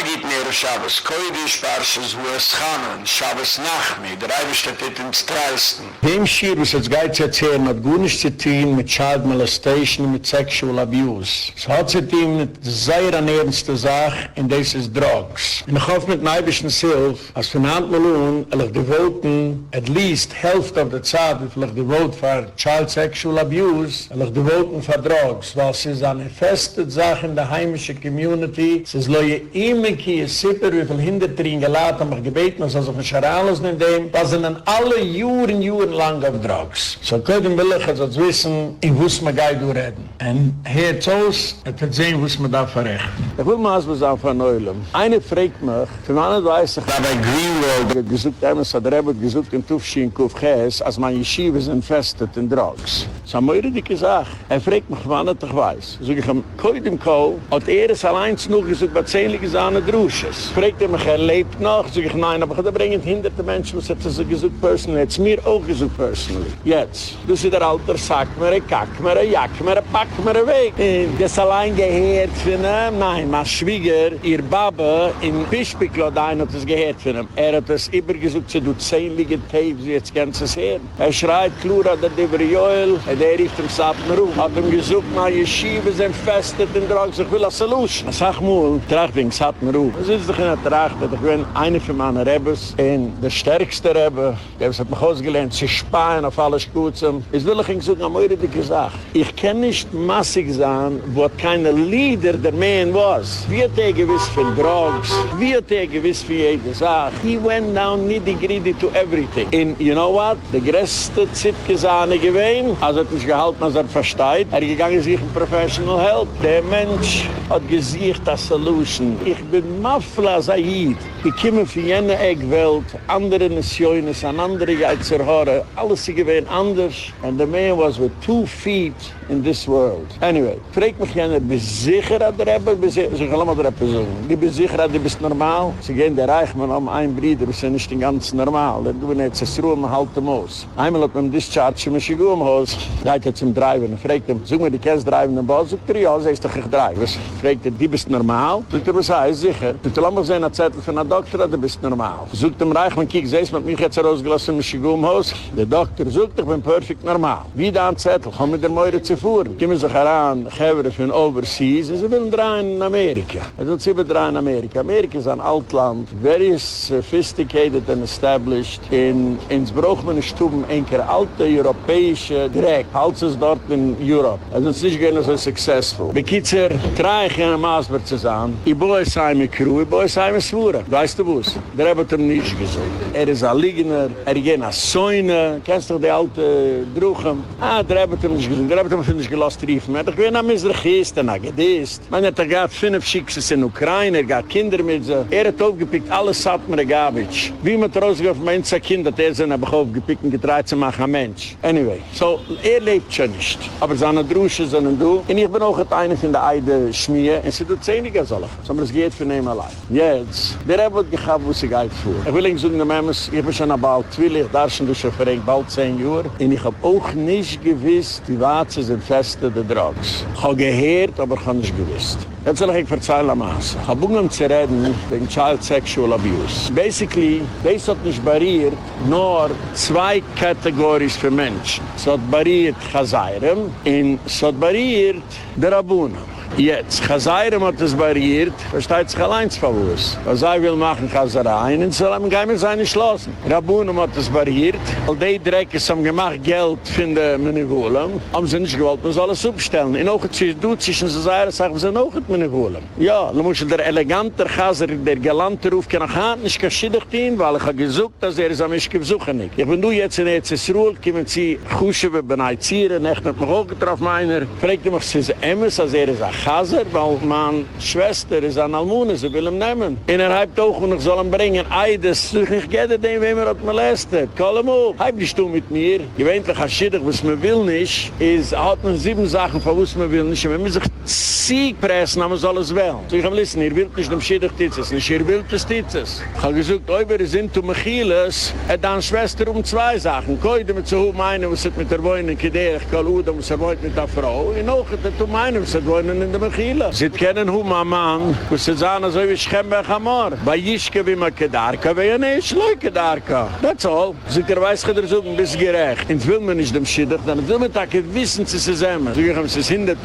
geht mehr Shabbos Koidisch, Parshas Huas Chanan, Shabbos Nachmi, der Eibischte steht ins Treisten. Dem Schir, was jetzt geht zu erzählen, hat gut nichts zu tun mit Child Molestation, mit Sexual Abuse. Es hat zu tun mit sehr an ernste Sache, und das ist Drugs. Und ich hoffe mit dem Eibischten Silf, als von Handmelun, ich devoten at least half of the Zeit, wie ich devote for Child Sexual Abuse, ich devoten for Drugs, weil es ist eine feste Sache in der heimischen Community. Es ist leue immer kie Sipper, wie viel Hintertrin geladen, haben wir gebeten, dass wir Scharalos in dem, da sind dann alle Juren lang auf Drugs. So können wir jetzt wissen, in was man geht durchreden. Und Herr Zoos, hat sehen, was man da verrechten. Ich will mal was sagen von Neulem. Eine fragt mich, für man weiß ich, da bei Greenwald gesucht, Emerson hat Rebbe gesucht in Tufchi in Kufches, als man Yeshiva sind infested in Drugs. Das haben wir richtig gesagt. Fragt mich, wann ich weiß. So ich am Koid im Kohl, hat es allein noch gesucht, was zähnlich ist an der Drusches. Fragt mich, lebt noch? So ich nein, aber da bringen hinderte Menschen, was hat sie gesucht personally. Jetzt mir auch gesucht personally. Jetzt. Du sie der Alter, sagt mir, kack mir, jack mir, pack mir weg. Das allein gehört von ihm. Nein, mein Schwieger, ihr Baba, in Bischbeklodein hat es gehört von ihm. Hat es übergesucht, sie tut zähnliche Tapes, jetzt ganzes her. Schreit, Klura, der Joel, der rief dem Satner ruf. Hat ihm gesucht, na Yeshiva sind festet in Drugs, ich will a Solution. Sag mal, trag wegen Satner ruf. Das ist doch in der Tracht, ich bin einer von meinen Rebbes, und der stärkste Rebbe, der hat mich ausgelernt, sie speien auf alles Gutem. Ich will euch sagen, am Eure dicke Sache. Ich kann nicht massig sein, wo keine Leader der Man was. Wie hat gewiss für Drugs, wie hat gewiss für jede Sache. He went down nitty-gritty to everything. And you know what? Der größte Zitgesahne gewesen, also hat nicht gehalten, als versteht. Gegangen sich in Professional Help. Der Mensch hat gesiegt als Solution. Ich bin Mafla Said. Ich komme von jener Eggwelt, andere Nationen, an andere Geizerhörer. Alles ist gewesen anders. And the man was with 2 feet in this world. Anyway, fragt mich jener, bist sicher, dass der Rebbe, so ich will mal der Rebbe sagen. Die bist sicher, dass du bist normal? Sie gehen der Reichmann um ein Bruder, wir sind nicht ganz normal. Dann tun wir jetzt das Ruhe, man halt dem Haus. Einmal hat man discharge, man schick um Haus. Geht er zum Driven, fragt ihm, sag mir, die kennst Driven im Ball? Sagt er, ja, sie ist doch ich Drive. Fragt er, die bist normal? Sagt er, was heißt, sicher? Sagt er, lass mal sehen, ein Zettel von einer Doktor, du bist normal. Sagt dem Reichmann, kiek, sie ist mit mich jetzt rausgelassen, man schick um Haus. Der Doktor sagt, ich bin perfekt normal. Wie da ein Zettel, komm mit der Meure zu fuhren. Kommen sich heran, Gevere von Overseas, und sie wollen drehen in Amerika. Sie wollen drehen in Amerika. Amerika ist ein Altland, very sophisticated and established. Ins braucht man nicht tun, ein alte europäische Dreck. Halt es dort in Europe. Also es ist nicht gerne so successful. Bekitzer, drei gerne Maasberg zu sein. Ich baue es heim mit Crew, ich baue es heim mit Svura. Weißt du was? Der hat ihm nicht gesagt. Ist ein Liegener, geht nach Säune. Kennst du die alte Druchen? Der hat ihm nicht gesagt. Der hat ihm nicht gelost riefen. Ich bin ein Misrachist, ein Agedist. Man hat 5 Schicksals in Ukraine, hat Kinder mit sie. Hat aufgepickt, alles hat mir Gabitsch. Wie man rausgeht auf Menschen, Kinder, der sind aber aufgepickt und getreut zu machen, ein Mensch. Anyway, so, lebt schon nicht. Aber seine Drusche sind du. Und ich bin auch einer von der Eide Schmier. Und sie tut zähniger solche. So, aber es geht für ihn allein. Jetzt, der hat gehabt, wo sie geht vor. Ich will Ihnen sagen, ich bin schon bald 12, da schon durch bald 10 Jahre. Und ich habe auch nicht gewusst, die Watze sind feste der Drugs. Ich habe gehört, aber ich habe nicht gewusst. Jetzt soll ich erzählen am Maas. Ich habe begonnen zu reden wegen Child Sexual Abuse. Basically, das hat nicht barriert, nur 2 Kategorien für Menschen. Es hat barriert Chazayram und es hat barriert der Rabunem. Jetzt, Chazayram hat es barriert, versteht sich allein zu verwusst. Was er will machen, Chazareien, und soll ihm gar nicht sein geschlossen. Rabunem hat es barriert, weil die Dreckes haben gemacht Geld von den Menegolem, haben sie nicht gewollt, man soll es aufstellen. In auch du zwischen so sagen, wir sind auch mit Menegolem. Ja, dann muss der elegante Chazer, der galante Ruf, kann auch nicht geschiddigt ihn, weil ich habe gesucht, dass es am Ischke besuchen nicht. Ich bin du jetzt in EZSRUHL, kommen sie Kuschewe beneizieren, echt mit mir auch getroffen einer, fragt mich, sie ist Emmes, als ist ein Chazer, weil meine Schwester ist an Almune, sie will ihn nehmen. Und hat auch, und ich soll ihn bringen, das ich gehe dem, wem hat molestet. Call ihm auf. Bist du mit mir? Gewöhnlich Schiddich, was man will nicht, ist, hat man 7 Sachen, von was man will nicht. Wenn man sich Sieg pressen, aber soll es wählen. So ich habe listen, ihr wollt nicht dem Schiddich titzes, nicht ihr wollt es titzes. Ich habe gesagt, wir sind zu Michiles, dann Schwester 2 Sachen. Koide mit so hoch eine, was mit der Wohnung, ich kann auch, da muss wohnt mit der Frau. Und auch, da meine, was wohnen in in der Mechila. Sie kennen Humaman, wo sie sagen, so wie Schembe Chamor. Bei Jischke wie man Kedarka, bei Jene Schleu Kedarka. That's all. Sie weiß, dass so ein bisschen gerecht. Und will man nicht dem Schiddach, dann will man Tage wissen, sie sind immer. So ich haben sie 100%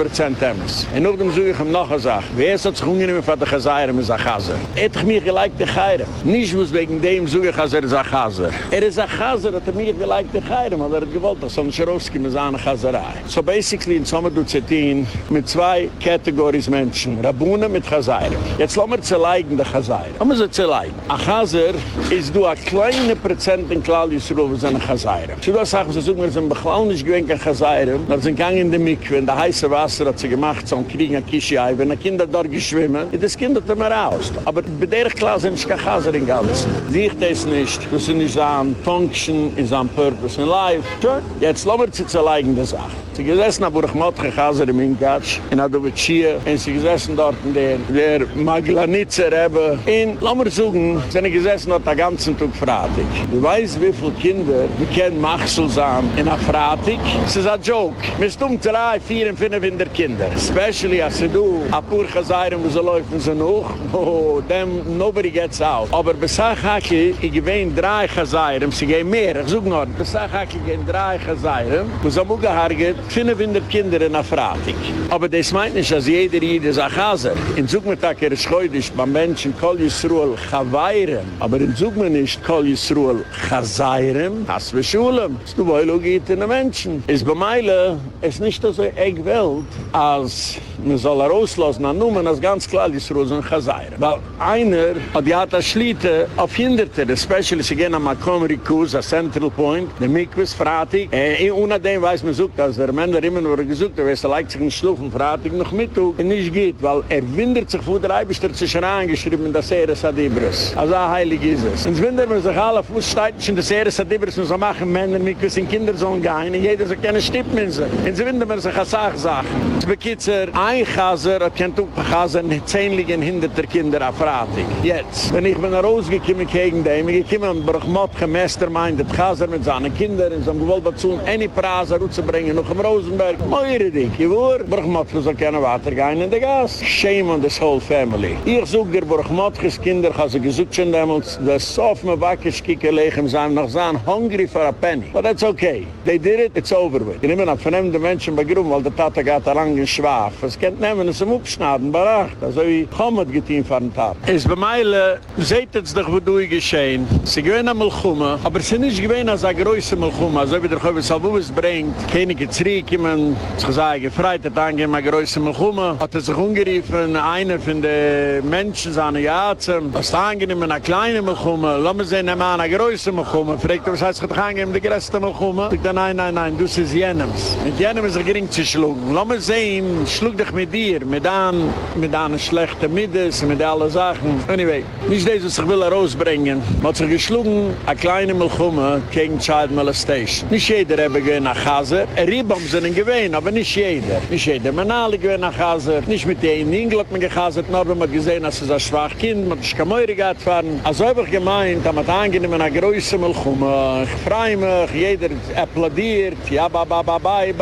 Emmes. Und noch dem so ich haben noch gesagt, wer ist das ungenehm von der Chazayra mit der Chazer? Ich mich gleich der Chayra. Nicht muss wegen dem so ich, als ist ein Chazer. Ist ein Chazer, hat mich gleich der Chayra, weil hat gewollt, dass so ein Scherowski mit seiner Chazerei. So basically in Sommer du Zettin mit zwei Kategories Menschen. Rabunen mit Chazayra. Jetzt lassen wir zerleigen der Chazayra. Lassen wir sie zerleigen. Ein Chazer ist du ein kleiner Prozent in Klal Yisroel für seine Chazayra. Sie sagen, sie suchen, wir sind beklau nicht gewinnt an Chazayra. Da sind gegangen in die Mikve, in der heiße Wasser hat sie gemacht, so ein Krieg an Kishi-Ei. Wenn die Kinder dort geschwimmen, das Kind hat immer raus. Aber bei der Klasse sind es kein Chazer in Ganzen. Sehe ich das nicht. Das ist nicht so ein Function, ist ein Purpose in Life. Sure. Jetzt lassen wir sie zerleigen der Sache. Sie gesessen an Burgmottche Chazer im Inkatsch, in Adovitschia, und sie gesessen dort in der Maglanitzer Rebbe. Und lassen wir suchen, sind gesessen dort den ganzen Tag Fratig. Du weißt, wie viele Kinder wir kennen Machsel sein in der Fratig? Es ist ein Joke. Wir sind 3, 4 und 500 Kinder. Especially als du ein paar Chazayren, wo sie laufen sie noch. Oh, then nobody gets out. Aber bei Sachaki, ich gewähne 3 Chazayren, sie gehen mehr. Ich suche noch, bei Sachaki gehen 3 Chazayren, wo sie am Ugeharget 500 Kinder in der Fratig. Aber das meint nicht, dass jeder ist ein Chazer. In Zugmittag ist schäudig beim Menschen Kol Yisroel Chawayren. Aber in Zugmittag nicht Kol Yisroel Chazayren. Hast du Schulem? Du wolltest geht in den Menschen. Es bei Meile ist nicht so eine Welt, als man soll rauslassen, nur als ganz klar Yisroel und Chazayren. Weil einer hat das Schlitte auf Hinderte, especially sie gehen am Makom Rikus, a Central Point, der Mikwes Fratig. Ohne dem weiß man sucht, dass der Männer immer nur gesucht, er leicht sich in Schlufen Fratig noch mit und nicht geht, weil windert sich vor der Eibischter zu reingeschrieben, dass es Adibris. Also heilig ist es. Und windert man sich alle Fußsteitchen, dass es Adibris muss machen, Männer Mikwes in Kinder sollen gehen, und jeder soll keine Stippen in sich. Und sie windert man sich als Sachen. Es bekitzer, ein Chaser hat kein Chaser, 10 liegen hinter der Kinder auf Fratig. Jetzt, wenn ich bin rausgekommen gegen den, ich komme an Bruchmottche Mastermind, der Chaser mit seinen Kindern, und so haben gewollt dazu, eine Praser rauszubringen, noch im Rosenberg. Moire dich, je wohr, Bruchmottche soll keine Water gehen in der Gas. Shame on this whole family. Ich suche der Bruchmottches Kinder, ich habe sie gesucht schon damals, das so auf mir Backes kicken legen, sie haben noch sagen, hungry for a penny. But that's okay. They did it, it's over with. Ich nehme noch vernehmende Menschen bei Grum, weil der Tata geht lang in Schwach. Es kennt nehmen, es im Upschnaden, baracht. Also wie Chomet getein von Tat. Es bei Meile, seht jetzt doch, wo du geschehen. Sie gewähnen am Melchume, aber sie nicht gewähnen als eine größere Melchume. Also wie der Chöwe Salvubis bringt, Könige zurückkommen, es gesagt, gefreit hat angehen, eine größere Melchume. Hat er sich umgeriefen, einer von den Menschen, seine Jahren, was da angenehm, eine kleine Melchume. Lass mich sehen, eine größere Melchume. Fragt er, was heißt, ich angehen, die größte Melchume? Sagt er, nein, du siehst Jenems. Mit Jenems ist er gering zu schlugen. Lass mich sehen, schlug dich mit dir, mit einer schlechten Middes, mit allen Sachen. Anyway, nicht das, was ich will herausbringen. Man hat sich geschlungen, eine kleine Melchume gegen Child Molestation. Nicht jeder habe gewähnt nach Chaser. Ribam sind gewähnt, aber nicht jeder. Nicht jeder. Man alle gewähnt nach Chaser. Nicht mit denen in England man gechasert, nur wenn man gesehen hat, dass es ein schwaches Kind, man ist kein Meure gehabt fahren. Also habe ich gemeint, dass man angenehm eine große Melchume. Ich freue mich, jeder applaudiert. Ja, bye.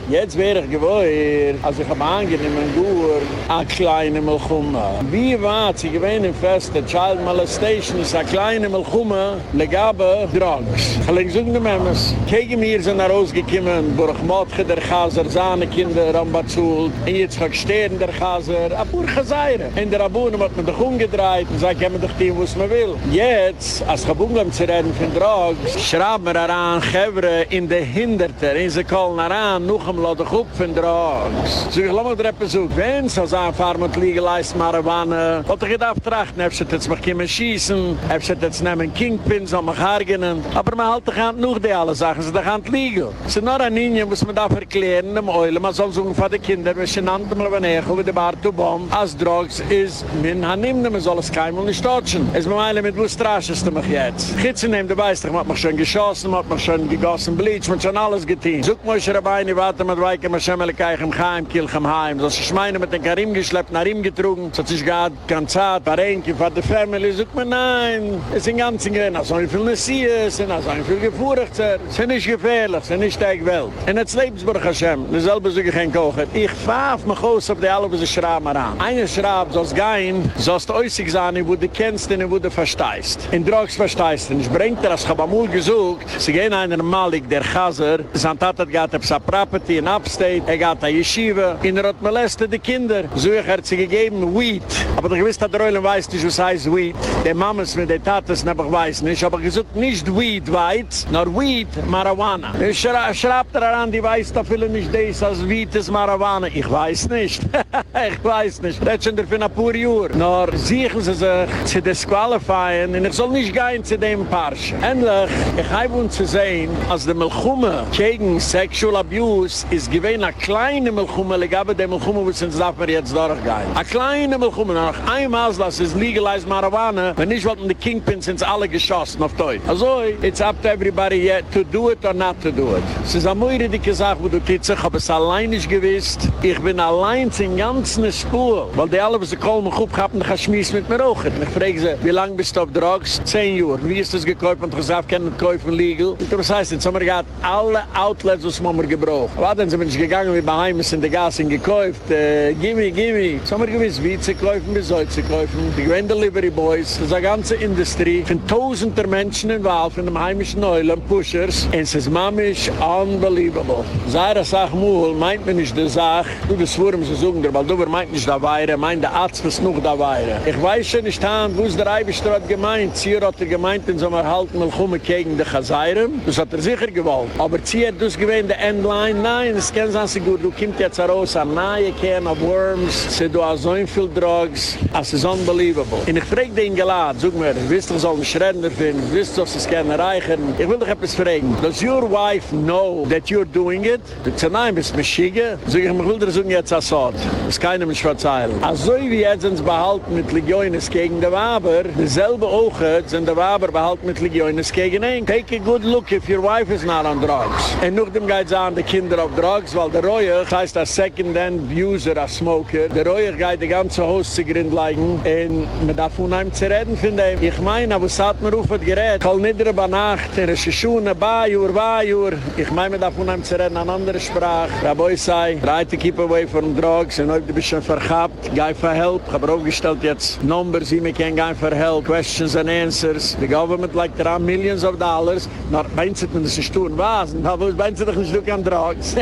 Jetzt wäre ich gewollt, als ich am angenehmen Gur eine kleine Melchume. Wie weit sie gewähnen fest, der Child Molestation ist eine kleine Melchume, legabe Drugs. Ich lege so eine Memes. Gegen mir sind rausgekommen, Burgmottche, der Chaser, seine Kinder, Rambazul. Und jetzt kann ich stehen, der Chaser, ein paar Chazayren. In der Abunnen hat man doch umgedreht und sagt, kann man doch tun, was man will. Jetzt, als ich abungam zu reden von Drugs, schrauben wir daran, Chevre in der Hinderter, in sie kallen daran, noch einmal doch auf von Drugs. So ich lasse mir etwas so, wenn es als Anfahren mit legalized Marihuana, wollte ich gedacht trachten, ob sie jetzt mal kommen schießen, ob sie jetzt nehmen Kingpins, um mich hargenen. Aber man halt doch an noch die alle Sachen, sie doch an legal. Es ist nur eine Linie, muss man da verklären, im Eulen, man soll suchen von den Kindern, wenn sie nannten mal wenn ich über die Bartobom, als Drugs ist, min hanim, man soll es keinem nicht touchen. Es ist mir eine mit wo straschest du mich jetzt. Gitsen nehmen, du weißt doch, man hat mich schon geschossen, man hat mich schon gegossen, Bleach, man hat schon alles getan. Such mal, ich Rabbeini, warte mit Weike, man schemmele keich im Chaim, kilch im Heim. So ich meine, mit den Karim geschleppt, nach ihm getrunken, so sich gehad, ganz zart, Parenki, von der Family, such mir, nein, es sind ganz in Grenzen, so viel Messias, so viel Gefurchter, es ist nicht gefährlich, es ist nicht die Welt. Und jetzt Lebensburg Hashem, dasselbe suche ich ein Kohl. auch. Ich pfaff mich aus auf die alle, wo sie schrauben ran. Einer schraubt, soll's gehen, sollst du äußig sein, wo du kennst und wo du verstehst. In Drogs verstehst du. Ich bringe dir, als ich habe amul gesucht, sie gehen einer Malik, der Chaser, sein Tat hat gehabt, er Property in Upstate, er hat eine Yeshiva, in er hat molestet die Kinder. So ich hat sie gegeben, Weed. Aber du gewiss, dass der Eulen weiß nicht, was heißt Weed. Die Mamas mit den Taten, aber ich weiß nicht. Aber gesucht nicht Weed, Weiz, nur Weed, Marijuana. Ich schreibt daran, die weiß da viele nicht das, als Weed ist Marijuana. Ich weiß nicht. Ich weiß nicht. Das ist schon für ein paar Jahre. Nur sichern sie sich zu disqualifieren und ich soll nicht gehen zu dem Parche. Endlich, ich habe uns zu sehen, als der Milchumme gegen Sexual Abuse ist gewesen eine kleine Milchumme, aber der Milchumme muss uns dafür jetzt durchgehen. Eine kleine Milchumme, noch einmal, dass es legalized Marijuana, wenn nicht wollten die Kingpins sind alle geschossen auf Deutsch. Also, it's up to everybody yet to do it or not to do it. Es ist eine moire dicke Sache, wo du titzig, aber es allein nicht gewiss. Ich bin allein zum ganzen Spur. Weil die alle, was sie kommen, gut gehabt, dann schmiss mit mir auch. Ich frage sie, wie lange bist du auf Drugs? 10 Jahre. Wie ist das gekauft? Und gesagt, kann nicht kaufen legal. Das heißt, in Sommer gehabt alle Outlets, was man gebraucht. Aber dann sind wir nicht gegangen, wie bei Heimes in der Gas gekauft. Gimme. Sommer gewiss, wie zu kaufen, wie soll zu kaufen. Die Grand Delivery Boys, das ist eine ganze Industrie. Von tausender Menschen in Wahl, von dem heimischen Neulen, Pushers. Und es ist mamisch unbelievable. Seine Sache, Muhl, meint man nicht die Sache. Du, das Wurm, sie suchen dir, weil du meint nicht da weire, meint der Arzt, was noch da weire. Ich weiß schon nicht, wo es der Eibestrat gemeint. Zier hat gemeint, in so einem Halten, mal kommen gegen die Chazayram. Das hat sicher gewollt. Aber Zier hat das gewähnt, der Endline. Nein, das kennen sie nicht gut. Du kommst jetzt raus, an neue Can of Worms. Sie do so viel Drugs. Es ist unbelievable. Und ich frage den geladen, sag mir, wisst ihr, soll ein Schredder finden? Wisst ihr, dass sie es gerne reichen? Ich will doch etwas fragen. Does your wife know that you're doing it? Du sagst, nein, bist du mich schicken? Sag ich will dir sagen, jetzt Assad. Das kann ich nicht verzeihen. Also wie jetzt sind sie behalten mit Legiones gegen die Waber, dieselbe Oche sind die Waber behalten mit Legiones gegen ihn. Take a good look if your wife is not on drugs. Und nachdem geht es an die Kinder auf Drugs, weil der Reuer, das heißt als Second-Hand User, als Smoker, der Reuer geht die ganze Haus zu Grind legen und man darf unheimlich zu reden von dem. Ich meine, aber es hat mir auf das Gerät, kall nicht über Nacht, er ist schon Bajur. Ich meine, man darf unheimlich zu reden an andere Sprache. Rabeu sei, try to keep away from drugs und ob du bist schon verhabt, geh für Help. Ich habe aufgestellt jetzt Numbers, wie man kann gehen für Help, Questions and Answers. The government legt daran millions of dollars. Na, beinzit man das nicht tun, was? Beinzit doch nicht du an Drugs.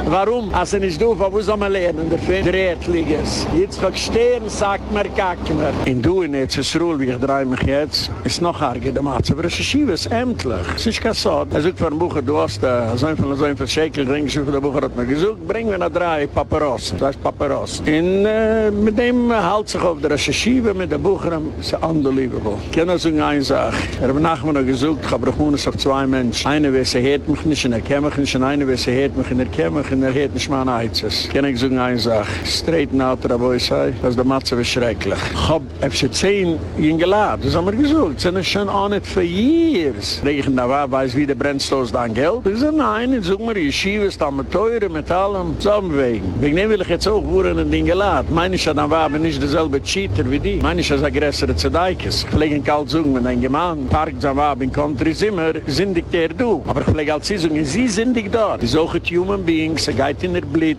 Warum? Als er nicht du, wo soll man lernen? Der Erdliegers. Jetzt kann ich stehen, sagt mir, kack mir. In du, in jetzt ist Ruhl, wie ich drehe mich jetzt, ist noch arger, der Matze. Aber es ist schiebes, ämtlich. Es ist kein Sod. Er sucht von Bucher, du hast so ein viel Schäkel, bring ich für den Bucher, hat mir gesucht, bring mir nach 3 Paparossen. Das heißt Paparossen. Und mit dem hält sich auf der Recherchive, mit der Bucher, ist unbelievable. Ich kann nur sagen, eine Sache. Habe nachher noch gesucht, ich habe es auf 2 Menschen. Einer weiß, hört mich nicht, und kennt mich nicht, und einer weiß, hört mich, und kennt mich, und hört nicht mal ein Eizes. Ich kann sagen, eine Sache. Straighten out, Rabeu sei, das ist der Matze wie schrecklich. Ich habe FC 10 geladen, das haben wir gesucht. Sie sind schon on it for years. Regen da war, weiß wie der brennstoß dein Geld. Ich sage, nein, ich suche mir, die Schiebe ist dann mit Teure, mit allem, zusammenwegen. Wegen dem will ich jetzt auch ein Ding geladen. Meine ich, dann war aber nicht derselbe Cheater wie die. Meine ich, als aggressere Zedeikes. Ich pflege in kalt sagen, wenn ein Gemann parkt, dann war in Country Zimmer, sindig der du. Aber ich pflege als sie sagen, sie sindig dort. Die suchen Human Beings, sie geht in der Blit,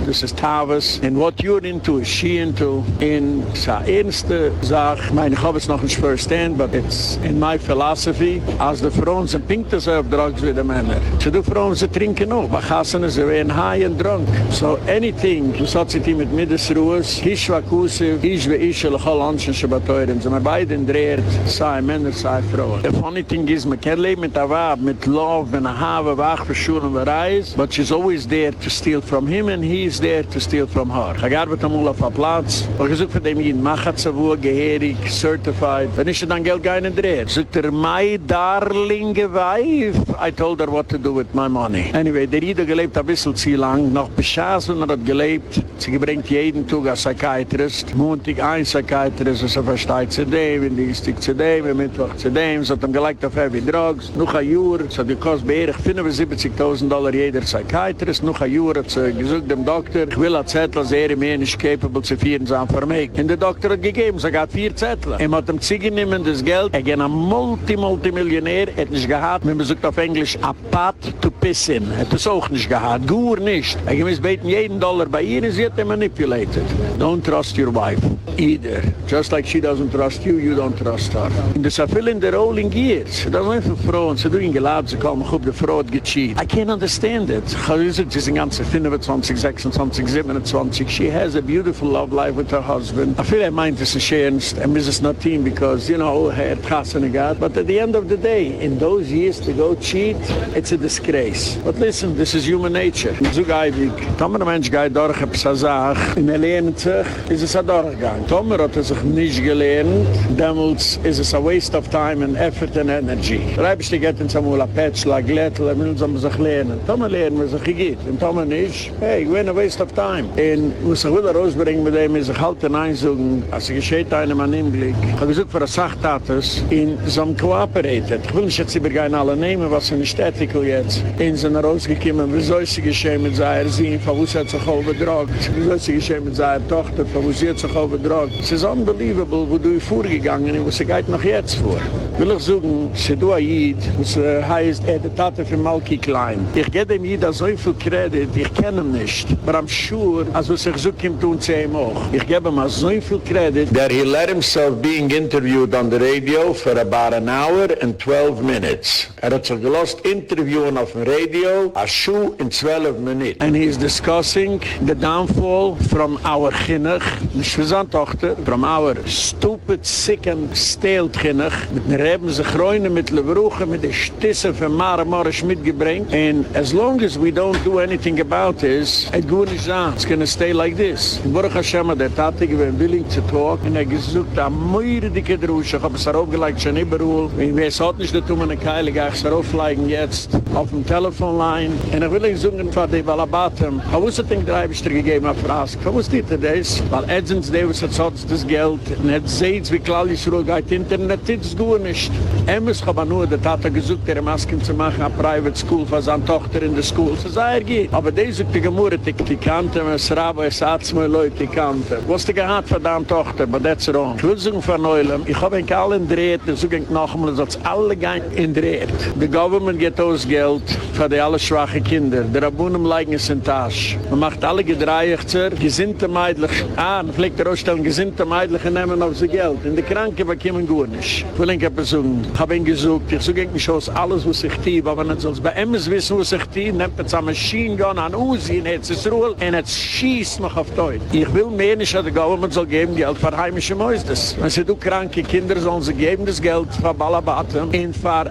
das ist Tavis. And what you're into is she into. In sa ernste Sache, ich meine, ich habe es noch nicht verstanden, but it's in my philosophy, als die Frauen sind pinkt das auf Drugs wie die Männer. So die Frauen, sie trinken auch, Bachassene, sie werden high and drunk. So anything, du sagst sie mit Middesruhes, Hishwa Kusiv, Ishwe Ishel, Cholanschen, Shabatoyrim, sind wir beide dreht, sei Männer, sei Frauen. The funny thing is, man kann leben mit der Wab, mit Love, mit einer Habe, wach, verschuren, reis, but she's always there to steal from him and he is there to steal from her. Ich arbeite einmal auf einem Platz, und ich suche von dem jeden Machatzavu, geherig, certified, wenn ich dann Geld gar nicht dreht. Sagt my darling wife, I told her what to do with my money. Anyway, der Rieder gelebt ein bisschen zu lang, noch beschaß, und hat gelebt, sie gebringt jeden Tag als Psychiatrist, Montag ein Psychiatrist, also versteht zu dem, Dienstag zu dem, Mittwoch zu dem, so hat ihm gelegt auf Heavy Drugs, noch ein Jahr, so hat gekostet bei $75,000 jeder Psychiatrist, noch ein Jahr hat sie gesagt dem Doktor, ich will ein Zettel, als mehr nicht capable zu führen, sein Vermögen. Und der Doktor hat gegeben, sie hat 4 Zettel. Er hat ihm zugenommen das Geld, er ging ein Multimillionär, hat nicht gehabt, wenn man sagt auf Englisch, a pot to piss in. Hat das auch nicht nicht gehabt, gut nicht. Ich muss beten jeden Dollar bei ihr und sie hat ihn manipulated. Don't trust your wife, either. Just like she doesn't trust you, you don't trust her. Und das ist viel in der rolling years. Das ist einfach Frauen, sie tun geladen, sie kommen, ich habe die Frau gecheat. I can't understand it. Ich habe gesagt, sie sind ganze 25, 26, 27. She has a beautiful love life with her husband. I feel meint es ist ernst, and Mrs. Natim, because, you know, her Kassene got. But at the end of the day, in those years to go cheat, it's a disgrace. But listen, this is human nature. So geibig. Tomer Mensch geht durch, hab es gesagt, in lernt sich, ist es durchgegangen. Tomer hat sich nicht gelernt, damals ist es a waste of time and effort and energy. Reibst du geht in Samuel a Petschla, a Glättel, und will sich lernen. Tomer lernen, was sich geht. Und Tomer nicht, hey, ich bin a waste of time. Und was ich will rausbringen mit dem, ist ich halt den Einsuchen, als geschieht einem an ihm Blick. Ich habe gesagt, für eine Sachtatus, in so einem Kooperated. Ich will nicht jetzt übergehen alle nehmen, was in der Städtikel jetzt. In sind rausgekommen, wie soll sie geschehen mit seiner Sinn, von wo sie hat sich auch bedroht. Wie soll sie geschehen mit seiner Tochter, von wo sie hat sich auch bedroht. Es ist unbelievable, wo du vorgegangen bist, wo sie geht noch jetzt vor. Will ich sagen, sie du Ayid, was heißt, der Tate für Malki Klein. Ich gebe dem Ayid so viel Kredit, ich kenne ihn nicht. Aber I'm sure, als was ich so kommt, tun sie ihm auch. Ich gebe ihm so viel Kredit, that he let himself being interviewed on the radio for about an hour and 12 minutes. Hat sich gelost interviewen auf dem Radio, a shoe in 12 minutes. And he is discussing the downfall from our Kinnach, nicht für seine Tochter, from our stupid, sick and stale Kinnach, mit den Reben sich reuen, mit Lebruchen, mit den Stissen von Mara Morisch mitgebringt. And as long as we don't do anything about this, it goes nicht an. It's gonna stay like this. Baruch Hashem, der Tate, gewinn willing to talk, und gesucht am Möire dicke Drusche. Ich hab es aufgelegt, schon überall. Ich weiß auch nicht, dass du meine Keile gehst, es auflegen jetzt auf dem Telefonline. Und ich will nicht sagen, von den Balabatem. Ich wusste, dass ich den Eibischter gegeben habe, Frask. Ich wusste nicht, das. Weil Edgens Davis hat das Geld. Und er sieht, wie klar ist, wo geht Internet, das ist gut nicht. Ich habe nur, der Tate gesucht, der Masken zu machen, eine Private School für seine Tochter in der School. Das sei geht. Aber diese Gemurre, die kannte, es Rabo, es Atzmo, Leute, die kannte. Was die gehad für deine Tochter, but that's wrong. Ich will sagen von Neulem, ich habe ihn alle indreht, ich suche noch einmal, dass alle gehen indreht. The government geht aus Geld für die alle schwache Kinder. Der Rabunem leigen es in Tasch. Man macht alle Gedreichter, gesinnte Meidlich, man pflegt ausstellen, gesinnte Meidlich und nehmen auf sie Geld. Und die Kranke bekommen gut nicht. Ich will ihn besuchen. Ich habe ihn gesucht, ich suche mich aus alles, was ich tue, aber man soll es bei Emmes wissen, was ich tue, nehmt jetzt ein Machine Gun an Uzi, und jetzt ist Ruhe, und jetzt schießt mich auf Deutsch. Ich will mehr nicht, dass der Government soll geben Geld für heimische Mäustes. Wenn sie kranke Kinder sollen sie geben das Geld für Balabaten und für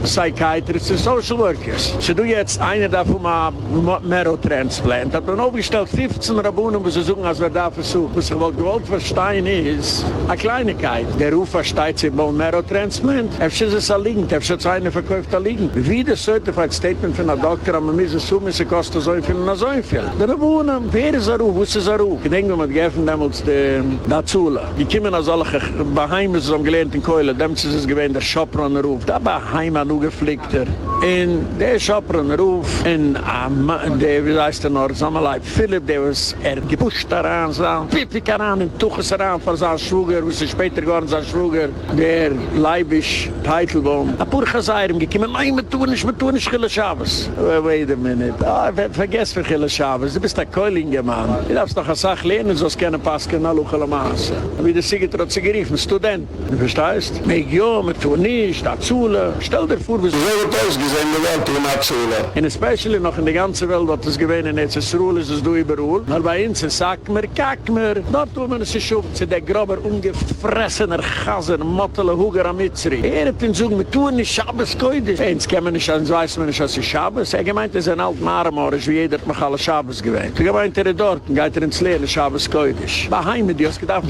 Psychiatrists und Social Workers. Sie tun jetzt eine davon mal Marrow-Transplant. Hat man aufgestellt 15 Rabunen, wo sie suchen, als wir da versuchen. Was ich gewollt verstehen ist, eine Kleinigkeit. Der Ruf versteht sich bei Marrow-Transplant. Efter ist es liegend, efter ist eine verkauft liegend. Wie das Certified Statement von einer Doktor, aber wir müssen so, sie kosten so viel und so viel. Der Rabunen, wer ist er Ruf, wo ist er Ruf? Ich denke, wir geöffnen damals die Dazula. Die kommen als alle Baheimen, so am gelernten Keule, dem ist es gewähnt, der Schopron Ruf. Da Baheimer nur geflickter. Und der Schopron Ruf, und der, wie heißt der noch, Samalai Philipp, der was gepusht daran, so Pipi daran, und Tuches daran für seinen Schwuger, wo sie später geworden sein Schwuger, der Leibisch, Teitelbaum. A pur Chazayram gekommen, nein, wir tun nicht Chile Shabbos. Wait a minute. Vergesst für Chile Shabbos, du bist der Keulinger Mann. Du darfst doch eine Sache lernen, sonst keine Paske, na Luchala Maße. Wie der Siege trotzdem geriefen, Student. Du verstehst? Meeg jo, wir tun nicht, Azula. Stell dir vor, wie so wird ausgesehen, die Welt in Azula. Und especially noch in der ganzen Welt, was das gewähnt in EZSRUL, ist es du überall. Aber bei uns, sag mir, kack mir. Dort tun wir es schon, der grober, ungefressener Chaser, Mottele, Huger am Mitzri. Hat ihn sagen, wir tun nicht Schabes Koidisch. Eins kann man nicht, als weiß man nicht, als ist Schabes. Er gemeint, es ist ein alt Marmorisch, wie jeder hat mich alle Schabes gewähnt. Er gemeint, dort, geht ins Lehren, Schabes Koidisch. Bei Heime, die hast gedacht,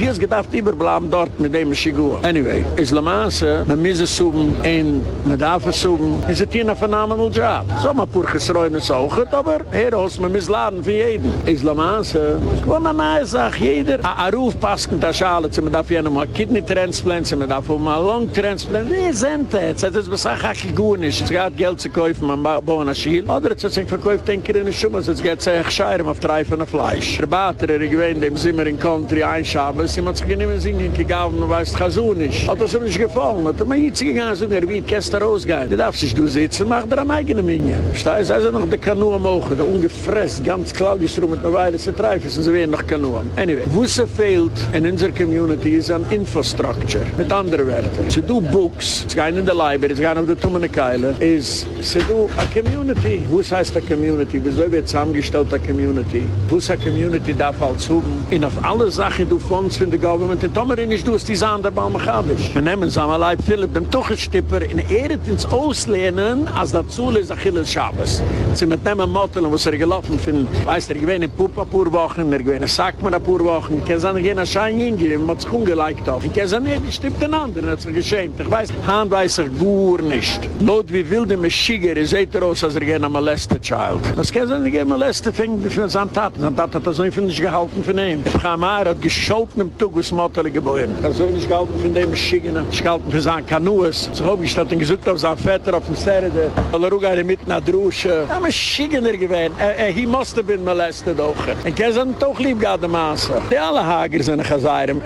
überbleiben dort mit dem Schigur. Anyway, Islamaße, man muss es suchen, und man darf es suchen, ist es hier ein phenomenal Job. So, man purches Reune saugt, aber heraus, man muss laden für jeden. Islamaße, wo man nahe sagt, jeder, a Ruf passt in der Schale, man darf ja noch mal Kidney-Transplant, man darf auch mal Lung-Transplant. Wie sind das? Das ist was gut nicht. Es geht Geld zu kaufen, man bauen ein Schiel. Oder es hat sich verkauft, denke ich, in der Schumme, es geht sich scheiren auf Treifen und Fleisch. Der Bater, der gewähnt, dem Zimmer in Country einschaben, sie hat sich nicht mehr singen gegangen, man weiß, das kann so nicht. Hat das ihm nicht gefallen. Hat man jetzt gegangen, so wie die Käste rausgehen. Du darfst dich, du sitzt, Jetzt macht er eine eigene Menge. Da ist also noch der Kanua mogen, der ungefräst, ganz klar gesrum mit einer Weile zu treifen, sind sie wieder noch Kanua. Anyway, wo es fehlt in unserer Community ist an Infrastructure. Mit anderen Wörtern. Sie do Books, sie gehen in der Library, sie gehen auf der Tumene Keile, sie do a Community. Wo es heißt a Community? Wieso wird zusammengestellt a Community? Wo es a Community darf halt suchen? Und auf alle Sachen du Fonds von der Government, in Tomerin ist du es die Sahn der Baumachadisch. Wir nehmen Samalai Philipp, dem Tuchenstipper, in Ehret ins Auslehnen, als das Zule ist Achilles Schabes. Sie mit nehmen Mottelen, was gelaufen finden. Weißt du, ich gewähne Pupa pur Wochen, ich gewähne Sackmara pur Wochen, ich kann sagen, ich gehe nach Schein hingehen, man hat sich ungeliked auf. Ich kann sagen, nee, die stimmt den anderen, hat sich geschämt. Ich weiß, Hand weiß ich gut nicht. Laut wie wilde Maschiger, ist aus, als gehen am molested child. Das kann sagen, ich gehe molested, fängt für seine Taten. Seine Taten hat das nicht gehalten von ihm. Ich habe mir hat gescholten im Tug, was Mottele geboren. Ich habe so nicht gehalten von dem Maschiger, ich gehalten für seine Kanuas. So habe ich das gesucht auf seinen Vater, auf dem Serde, weil er mit nach Drusche. Ja, Maschiger gewesen. He must have been molested auch. Ich kann sagen, doch lieb gehabt der Maße. Die alle Hager sind Chazayram.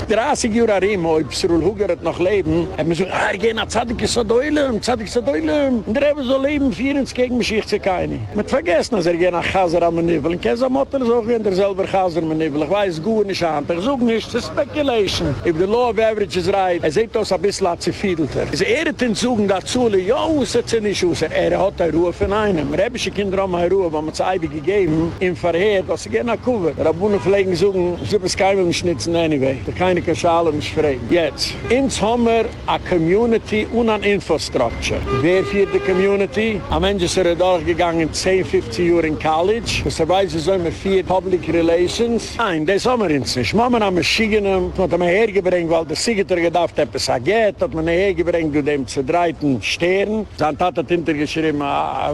30 Jahre Arim, ob Srul Huger hat noch leben, hat man so, geh nach Zadig Sadoylem. Und der Rebbe so leben, 4 gegen mich, ich zu keine. Man hat vergessen, als geh nach Chazer am Nivel. Ich kann sagen, Mottele ist auch wie der selber Chazer am Nivel. Ich weiß gut nicht an. Ich suche nicht, das ist Speculation. If the law of average is right, sieht das ein bisschen als Fiedelter. Er hat den Zugen dazu, ja, aussetzt sie nicht aus. Er hat eine Ruhe von einem. Rebische Kinder haben eine Ruhe, die man zu Eibig gegeben, im Verheer, dass sie gehen nach Kuba. Rabunen pflegen suchen, sie müssen keinem schnitzen, anyway. Der keine Kaschale nicht frei. Jetzt, ins Sommer, a Community und an Infrastructure. Wer führt die Community? Am Ende sind durchgegangen 10, 15 Jahre in College. Das weiß ich, so immer 4 Public Relations. Nein, das haben wir uns nicht. Mama haben wir Schienen, hat man hergebringt, weil der Sigiter gedacht hat, es geht, hat man hergebringt, durch dem zu dreiten Stern. Sein Tat hat hintergeschrieben,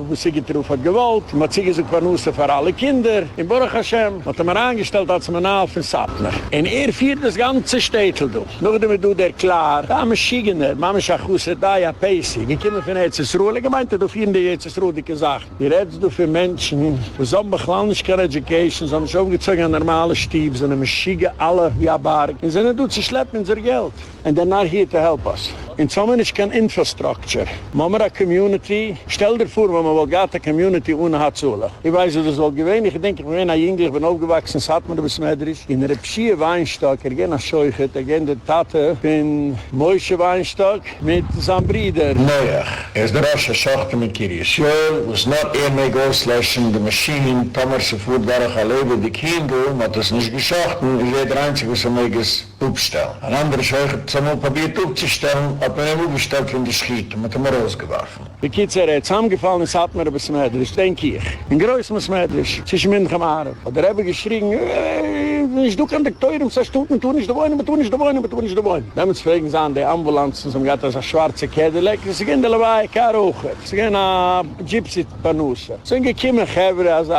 wo Sigiter auf hat gewollt. Man hat sich gesagt, für alle Kinder. In Baruch Hashem hat man angestellt als Manal für Sattler. Und führt das ganze Städtel durch. Nachdem du der klar, da haben wir Schigener, Mama Schachusse, da ja Pesig. Ich komme von Ezesruhe, ich meinte, du findest die Ezesruhe, die gesagt. Die redest du für Menschen, die so beklaglich keine Education, so haben schon umgezogen an normale Stieb, so eine Schiege, alle wie Barg. Und sie tun sie schleppen unser Geld. And they're not here to help us. In Sommer ist kein Infrastructure. Mama a Community, stell dir vor, wenn man wohl gar eine Community ohne hat zu lassen. Ich weiß, das soll gewähnen. Ich denke, ich bin ein Jüngling, ich bin aufgewachsen, es hat man bis Medrisch. In der Pschie Weinstock, geht nach Scheuchet, geht der Tate, bin Moishe Weinstock mit seinem Bruder. Neuach. Ist der Rasche Schochte mit Kirius Joel, was not make auslöschen, die Maschinen, Thomas fuhrt dadurch erleben, die Kinder, hat das nicht geschochten, ist der Einzige, was es aufstellen. Ein anderer Scheuchet, es haben probiert aufzustellen, hat man ihn aufgestellt von der Schiet und hat ihn rausgeworfen. Die Kids hat zusammengefallen, es hat mir bis Medrisch, denke ich. In größtem Medrisch, zwischen München und Arab. Und er habe geschrien, ich du kann dich teuren, sagst du, tu nicht da wollen, tu nicht da wollen, tu nicht da wollen. Damit fragen sie an, die Ambulanzen, so geht das eine schwarze Cadillac, sie gehen da dabei, kein Raucher. Sie gehen nach Gypsy-Panusse. Sie sind gekommen, Chevre, als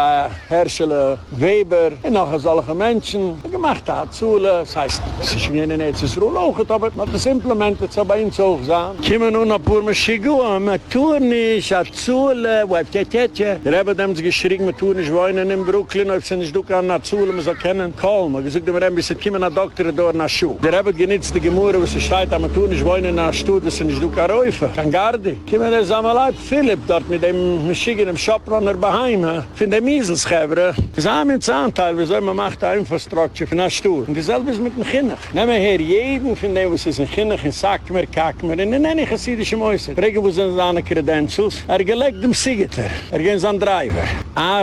Herschel, Weber, und noch solche Menschen, gemacht hat, Zule, das heißt, sie schwingen jetzt das Ruhlauchet, aber man hat das implementiert, so bei uns auch sagen. Kommen nun noch pur Maschigua, man tun nicht, hat Zule, wabtetetje. Der Rebbe haben sie geschrien, man tun nicht wohnen in Brooklyn, ob sie nicht du kann nach Zule, man soll kennen, Kolm. Man gesagt, wir haben gesagt, kommen nach Doktor dort nach Schuh. Der Rebbe genitzt die Gemurre, wo sie steht, man tun nicht wohnen nach Stuhl, das sind nicht du kann Räufe. Kann Gardi. Kommen der Samalai Philipp dort mit dem Maschigen im Shoprunner Baheim, von dem Mieselschäber. Das haben wir ins Anteil, wieso man macht eine Infrastruktur für nach Stuhl. Und dasselbe ist mit dem Kinnach. Nehmen wir hier jeden von dem, was ist ein Kinnach, in Sackmer, Kackmer, in den nenne ich chassidische Mäuse. Frage, wo sind seine Credentials? Gelegt dem Sigiter. Gehen sein Driver.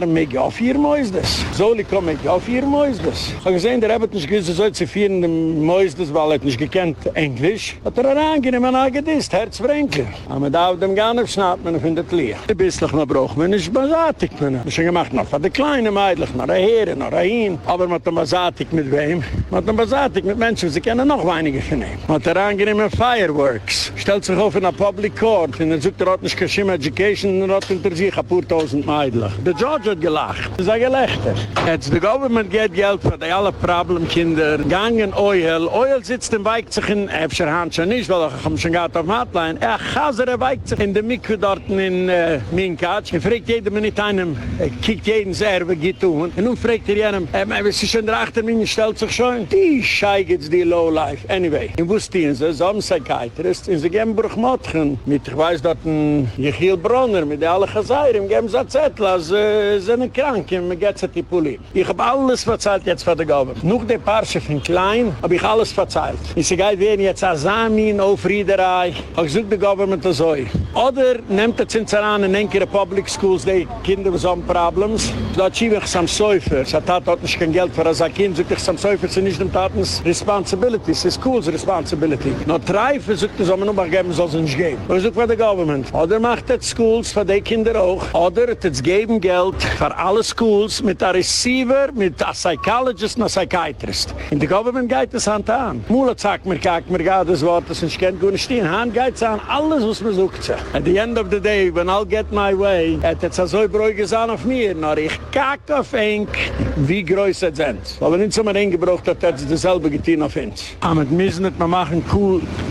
Mich auf 4 Mäusdes. Soli komme ich auf 4 Mäusdes. Ich habe gesehen, der hat nicht gewusst, so zu führen, dem Mäusdes, weil er nicht gekannt Englisch. Hat herangenehm an Agedist, Herzfränkel. Aber da auf dem Garnef schnappt man findet Leer. Ein bisschen noch braucht man nicht Basatik. Man hat schon gemacht, noch von der kleinen Meidlich, noch ein Heere, noch ein Hin. Aber man hat eine Basatik mit wem? Man hat eine Basatik mit Menschen, sie kennen noch weniger von ihm. Man hat herangenehm Fireworks. Stellt sich auf in einer Public Court. Und dann sucht nicht Kashim Education, und hat hinter sich ein paar tausend Meidlich. Der George hat gelacht. Das ist ein Gelächter. Jetzt, the government geht Geld für die die alle Problemkinder, gangen Oil sitzt und weigt sich in, Hand schon nicht, weil ich schon gehabt auf Hotline, Chaser weigt sich in der Mikve dort in Minkatsch. Fragt jeder mit einem, kickt jeden Serve, geht tun. Und nun fragt jenem, was ist schon der Achtermine, stellt sich schon? Die Schei geht's die Lowlife. Anyway, in Wustien, so ein Psychiatrist, in sie geben Bruchmottchen, mit, ich weiß, dort ein Jechiel Bronner, mit alle Chazayrim, geben sie ein Zettel, als sie sind krank, und man geht zu die Poli. Ich hab alles verzeiht jetzt von der Government. Noch der Parche von Klein, hab ich alles verzeiht. Ich sage, werden jetzt Asamin auf Riederei, ich suche die Government so. Oder nehmt das in Zeran in enkere Public Schools, die Kinder with some problems. Dort schiebe ich Sam Seufer. Sie hat dort nicht kein Geld für das Kind, sucht ich Sam Seufer, sie nicht dem Tatens Responsibility, es ist Schools Responsibility. Noch drei versucht es, aber nur mal geben, soll es nicht geben. Ich suche für die Government. Oder macht das Schools für die Kinder auch. Oder es geben Geld für alle Schools mit einem Receiver, mit einem Psychologist und einem Psychiatrist. In der Government geht es Hand an. Mula sagt mir, kack mir gar das Wort, das ich kennt gut nicht stehen. Hand geht es an alles, was man sucht. At the end of the day, when I'll get my way, hat es so bräuges an auf mir, nur ich kack auf Enk, wie groß es sind. Aber nicht so mal eingebraucht hat, hat es dasselbe getan auf uns. Aber wir müssen nicht mehr machen,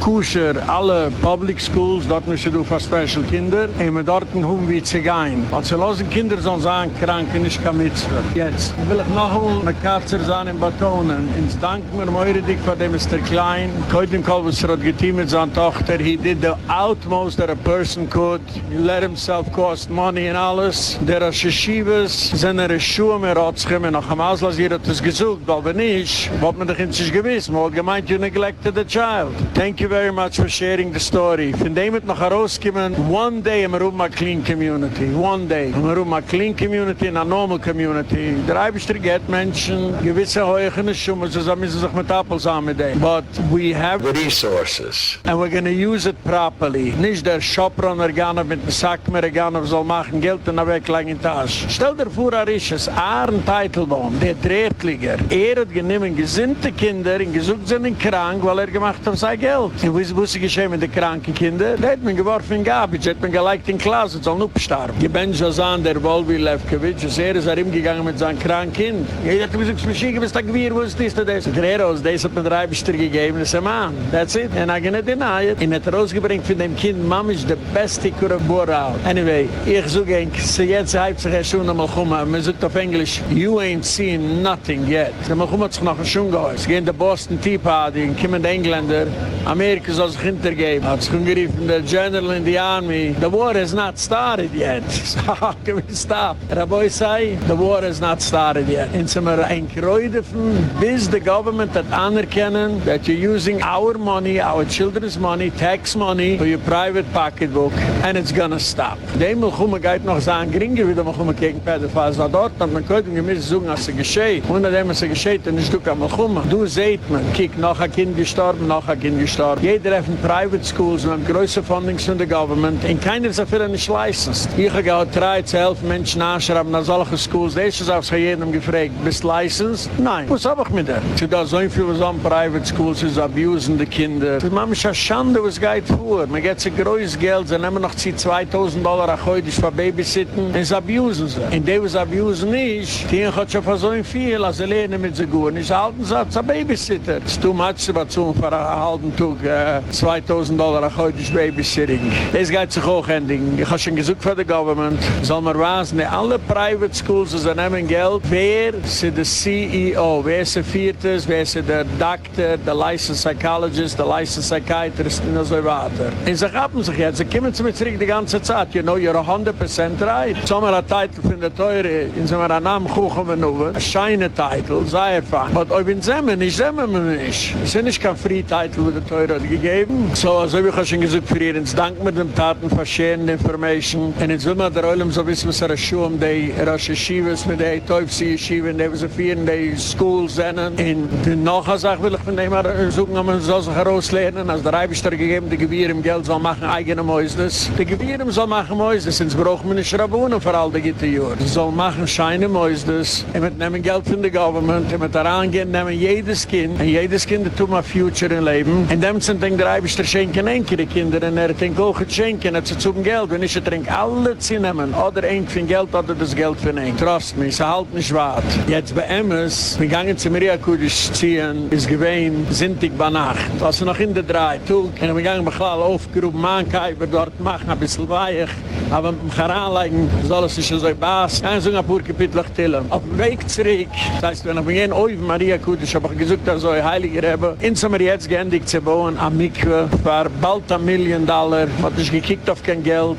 kusher, alle Public Schools, dort müssen wir für Special Kinder, und wir dort haben wie Zigein. Weil sie losen Kinder sollen sagen, krank und ich kann mitzvah. Jetzt will ich noch einmal eine Katze sein in Batonen. Ins danken wir Meure Dick von dem Mr. Klein. Heute im Kolbus hat geteamt mit seiner Tochter. He did the utmost that a person could. He let himself cost money and alles. Der Yeshivas sind Schuhe mehr Ratschimmen. Nach dem Auslasier hat es gesucht, weil wenn nicht, wollte man doch in sich gewiss. Man hat gemeint, you neglected the child. Thank you very much for sharing the story. Von dem hat noch herausgekommen, one day in a clean community. One day. In a clean community, in a normal community. Der Eibischter geht Menschen, gewisse Heuchen Schuhe, so müssen sich mit Apples an mit dem. But we have The resources. and we're going to use it properly. Nicht der Shoprunner gehen mit dem Sack mehr gehen, soll machen Geld in der Weglage in die Tasche. Stell dir vor, ist Arne Teitelbaum, der Drehtliger. Hat genommen gesinnte Kinder und gesucht sind krank, weil gemacht hat sein Geld. Und wie ist geschehen mit den kranken Kindern? Der hat man geworfen in Garbage, hat man gelegt in Closet, soll nur starben. Gebench Zazan, der Volvi Lefkowitsch, ist ihm gegangen mit seinem kranken Kind. Jeder hat gesagt, Maschine, bis da Gewirr, wo ist das? Der Eros, das hat mir der Eibischter gegeben, das ist ein Mann. That's it. And I'm gonna deny it. Und hat rausgebringt von dem Kind, Mama ist der beste Kurabural. Anyway, ich suche ein, jetzt hat sich schon einmal kommen, man sagt auf Englisch, you ain't seen nothing yet. Der Malchum hat sich noch ein Schung gehört. Gehen der Boston Tea Party, kommen die Engländer, Amerika soll sich hintergeben. Hat sich umgeriefen, der General in the Army, the war has not started yet. So how can we stop? Rabbi say, the war has not started yet. Und sind wir ein Kräudefen, bis the government hat anerkennen, that you're using our money, our children's money, tax money, for your private pocketbook, and it's gonna stop. Dem Malchum geht noch sagen, geringer wie der Malchum gegen Pädophiles. Na dort hat man könnte gemisst sagen, als es geschieht. Und nachdem es geschieht, dann ist du kein Malchum. Du seht man, kiek, noch ein Kind gestorben, noch ein Kind gestorben. Jeder hat in Private Schools, wir haben größere Fundings von der Government, und keiner ist dafür nicht licensed. Ich habe gehabt 3 zu 11 Menschen anschreiben nach solchen Schools. Das ist auch jedem gefragt, bist du licensed? Nein. Was hab ich mit der? Sie da so viel was an Private Schools, ist abusen die Kinder. Man ist ja Schande, was geht vor. Man geht sich größtes Geld, sie nehmen noch $2,000 auch heute für Babysitten, und sie abusen sie. Und die, was abusen nicht, die hat schon für so viel, als sie lernen mit sie gut. Und sie halten sie als ein Babysitter. Es ist too much, aber zu für einen halben Tag $2,000 auch heute Babysitting. Das geht sich auch ending. Ich habe schon gesagt für die Government, soll man wasen, alle Private Schools, sie nehmen Geld, wer ist der CEO, wer ist der Viertes, wer ist der Doctor, der Licensed Psychologist, der Licensed Psychiatrist und so weiter. Und sie haben sich jetzt, sie kommen zu mir zurück die ganze Zeit, you know, you're 100% right. So haben wir einen Titel von der Teure, in so einem Namen kuchen wir nur, ein scheine Titel, sei erfahren. Aber ob in Semmen nicht, Semmen wir nicht. Es ist nicht kein Free-Titel, wo der Teure hat gegeben. So habe ich auch schon gesagt, für ihr, jetzt danken wir dem Taten für schönende Information. Und jetzt will man der Oilem so wissen, was Schuhe um die Rosh Yeshivas, mit der Teufel-Yeshiva, die wir vieren, die Schools sind. Und noch eine Sache will ich von dem suchen, ob man soll sich herauslernen, als der Eibischter gegeben, die Gewirr im Geld soll machen eigene Mäusdes. Die Gewirr soll machen Mäusdes, sonst braucht man nicht Rabunen für all die Gitterjahre. Sie sollen machen scheine Mäusdes, und wir nehmen Geld von der Government, und wir daran gehen, nehmen jedes Kind, und jedes Kind tut mal Future im Leben. Und dem sind dann der Eibischter schenken enkele Kinder, und denkt auch schenken, und sie zum Geld, wenn ich trinke alle zu nehmen, oder ein für Geld, oder das Geld für ein. Trust me, sie halten nicht wahr. Jetzt bei Emmes, Shabbos, wir gingen zu Maria Kudish ziehen, ist gewesen, Sintig bei Nacht. Was noch in der 3 Tag, und wir gingen Bechlall aufgerufen, Mannkeiber dort machen, ein bisschen weich, aber mit dem Heranlegen soll es sich so bass. Gehen so ein paar Kapitel tillen. Auf dem Weg zurück, das heißt, wenn wir gehen auf Maria Kudish, habe ich gesagt, dass so ein Heiliger habe, sind wir jetzt geendigt zu bauen, am Mikve, für bald $1 Million, hat nicht gekickt auf kein Geld.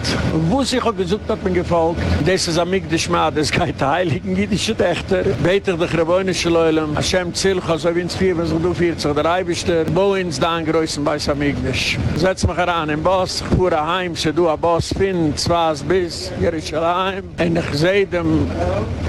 Wo sich auch gesagt hat, man gefolgt, das ist am Mikve, das geht der Heiligen jüdische Tächter, beter der Grabäunische Leulem, Hashem Zilcha, so wie ins 4, wenn sich du 40, der Eibischter, wo ins da angrößen bei Samigdash. Setz mich heran, im Boss, ich fuhre heim, se du a Boss finden, zwas bis Jerusalem, und ich seh dem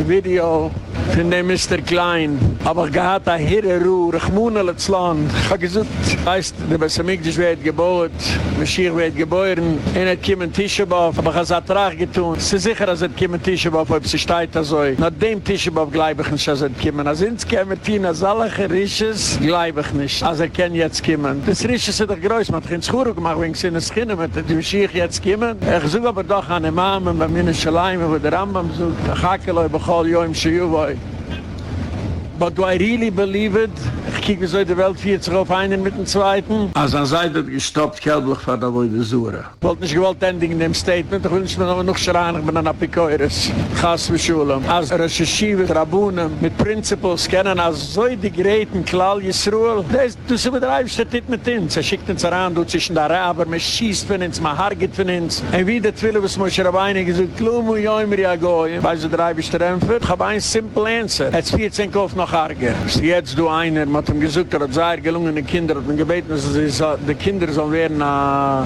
Video von dem Mr. Klein, aber ich gehad a Hirre-Ruhr, ich muhnele das Land. Ich hab gesagt, weißt, der bei Samigdash wird gebaut, Mashiach wird geboren, und hat kiemen Tischebov, aber ich hab es Atrag getun. Es ist sicher, dass es kiemen Tischebov, ob sie steht da so. Nach dem Tischebov glaube ich nicht, dass es kiemen. Als ins kämen Tina, solche Risches, glaube ich nicht, als kann jetzt kiemen. Das Risches ist doch groß, man hat kein Schuruk gemacht, wenn sie in das Kind mit dem Mashiach jetzt kiemen. Ich suche aber doch an den Mamen, bei mir in Schaleim, wo der Rambam sucht, der Chakeloi, Bechol, Joim, Shiyuvoi. But do I really believe it? Ich kiege, wieso die Welt 40 auf einen mit dem Zweiten. Als an Seite gestoppt, kelblich war da wohl die Sura. Ich wollte nicht gewollt ending in dem Statement, ich will nicht mehr noch schreien, ich bin ein Apikoiris. Chas für Schulam. Als Recherchive, Rabunen, mit Principles kennen, als so die Geräten, Klal Yisruel. Du sie betreibst das nicht mit uns. Er schickt uns heran, du zwischen der Araber, man schießt von uns, man hargit von uns. Und wie der Twille, was Moshe Rabbeinu gesagt, Klumu Yoimri Agoyim, weil sie treibst der Empfer. Ich habe ein simple answer. Jetzt 14 Kauf noch harger. Jetzt du einer, man hat ihm gesagt, er hat sehr gelungene Kinder, hat man gebeten, dass die Kinder sollen werden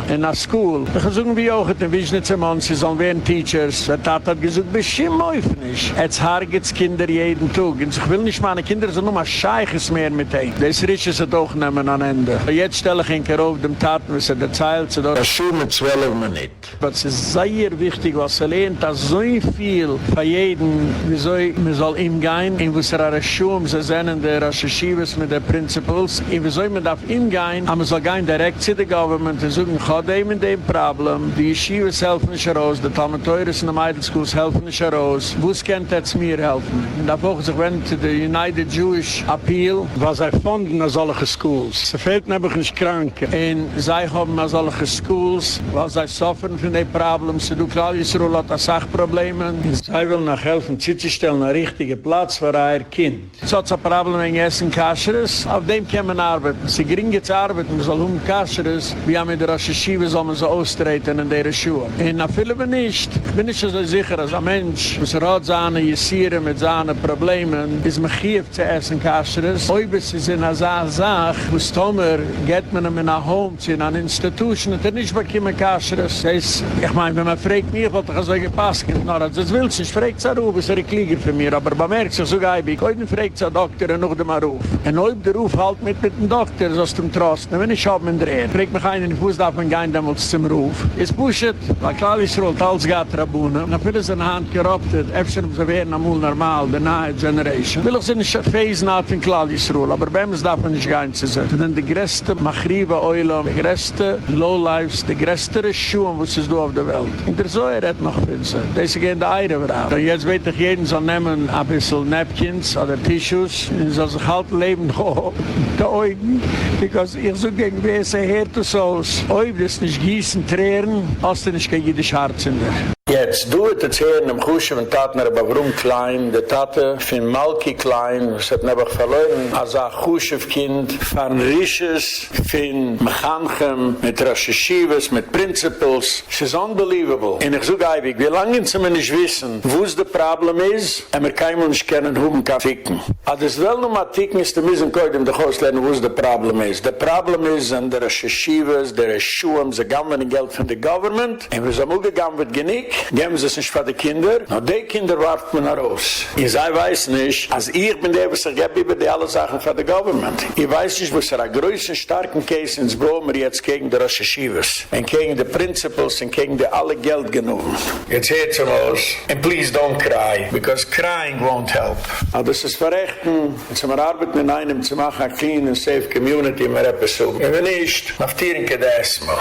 in der School. Ich habe gesagt, wie auch, in Wiesnitzer-Mann, sie sollen werden Teachers. Der Tat hat gesagt, bestimmt läuft nicht. Jetzt hargit's Kinder jeden Tag. Und ich will nicht, meine Kinder sind nur mal Scheiches mehr mit ihm. Das Rich ist es auch nehmen an Ende. Jetzt stelle ich ihn auf dem Taten, was er erzählt. Das Schuh mit 12 Minuten. Es ist sehr wichtig, was er lehnt, dass so viel von jedem, wieso man soll ihm gehen, in was er Schuhe, sie sind der Rashi-Shivas mit den Principles, und wieso man darf ihm gehen, aber man soll gehen direkt zu der Government und sagen, ich habe dem und dem Problem, die Yeshivas helfen nicht heraus, die Talmeteures in den Meidl-Schools helfen nicht heraus, wo es kann jetzt mir helfen? Und da brauchen sich, wenn zu der United Jewish Appeal, was er funden an solche Schools. Sie fehlt nämlich nicht Kranke. Und sie haben an solche Schools, weil sie suffern von den Problemen, sie tun klar, Yisroel hat Sachprobleme. Sie will nach helfen, zu stellen, einen richtigen Platz für ihr Kind. So hat es ein Problem wegen Essen Kascheres, auf dem kann man arbeiten. Sie geringe zu arbeiten, man soll Kascheres, wie haben wir der Rashi-Shiva, soll man so austreten in der Schuhe. Und nach vielen wir nicht. Ich bin nicht so sicher, als ein Mensch, was hat seine Jesieren mit seinen Problemen, ist man hier zu essen Kascheres. Ob es ist in einer Sache, wo es Tomer, geht man ihm in einer Home, in einer Institution, und nicht bekommen Kascheres. Das ist, ich meine, wenn man fragt mich, was ich so gepasst habe, das will ich nicht, fragt es auch, ist ein Klieger für mich, aber man merkt sich so geibig, heute fragt der Doktor und noch dem Ruf. Und ob der Ruf halt mit dem Doktor, so aus dem Trost. Wenn ich habe ihn dreht, fragt mich einen, in den Fuß darf man gehen damals zum Ruf. Es pushet, weil klar ist rollt, alles geht Rabunen. Dann will es in der Hand gerobtet, öfter sie werden amul normal, der nahe Generation. Will ich sie nicht phasen hat von klar ist rollt, aber bei uns darf man nicht gehen zu sein. Denn die größte Machriva Eulam, die größte Lowlifes, die größte Schuhe, was ist du auf der Welt. In der Säure hat noch viel sein. Das ist gehen der Eire verhauen. Und jetzt weiß ich, jeden soll nehmen ein bisschen Napkins oder Tissues, und soll sich halt leben die Augen, because ich so gegen Wesen hört es aus. Ob das nicht gießen, tränen, hast du nicht kein jüdisch Herz in der. Jetzt, du hast erzählen, im Kuschen von Tatner Bavrum Klein, der Tate von Malki Klein, was hat nebach verloren, als ein Kuschewkind von Risches, von Mechanchem, mit Rashi-Shivas, mit Principles. Es ist unbelievable. Und ich sage eigentlich, wie lange sie mir nicht wissen, wo es das Problem ist, und wir können nicht kennen, wo man kann ficken. Aber das will nur mal ticken, ist, wir müssen heute in der Haus lernen, wo es das Problem ist. Das Problem ist, an der Rashi-Shivas, der Schuhe, sie gaben Geld von der Government, und wir sind auch gegangen mit Genick, geben sie es nicht für die Kinder. Na, die Kinder warft man raus. Ich weiß nicht, als ich bin der, was ich gebe über die alle Sachen für die Government. Ich weiß nicht, was ein größten, starken Case ins Blomer jetzt gegen die Rashi-Shivas. Und gegen die Principles und gegen die alle Geld genommen. Jetzt hört es aus. And please don't cry, because crying won't help. Aber das ist verrechten. Jetzt haben wir arbeiten in einem zu machen, eine clean and safe community in der Episode. Und wenn nicht, naftieren kann das mal.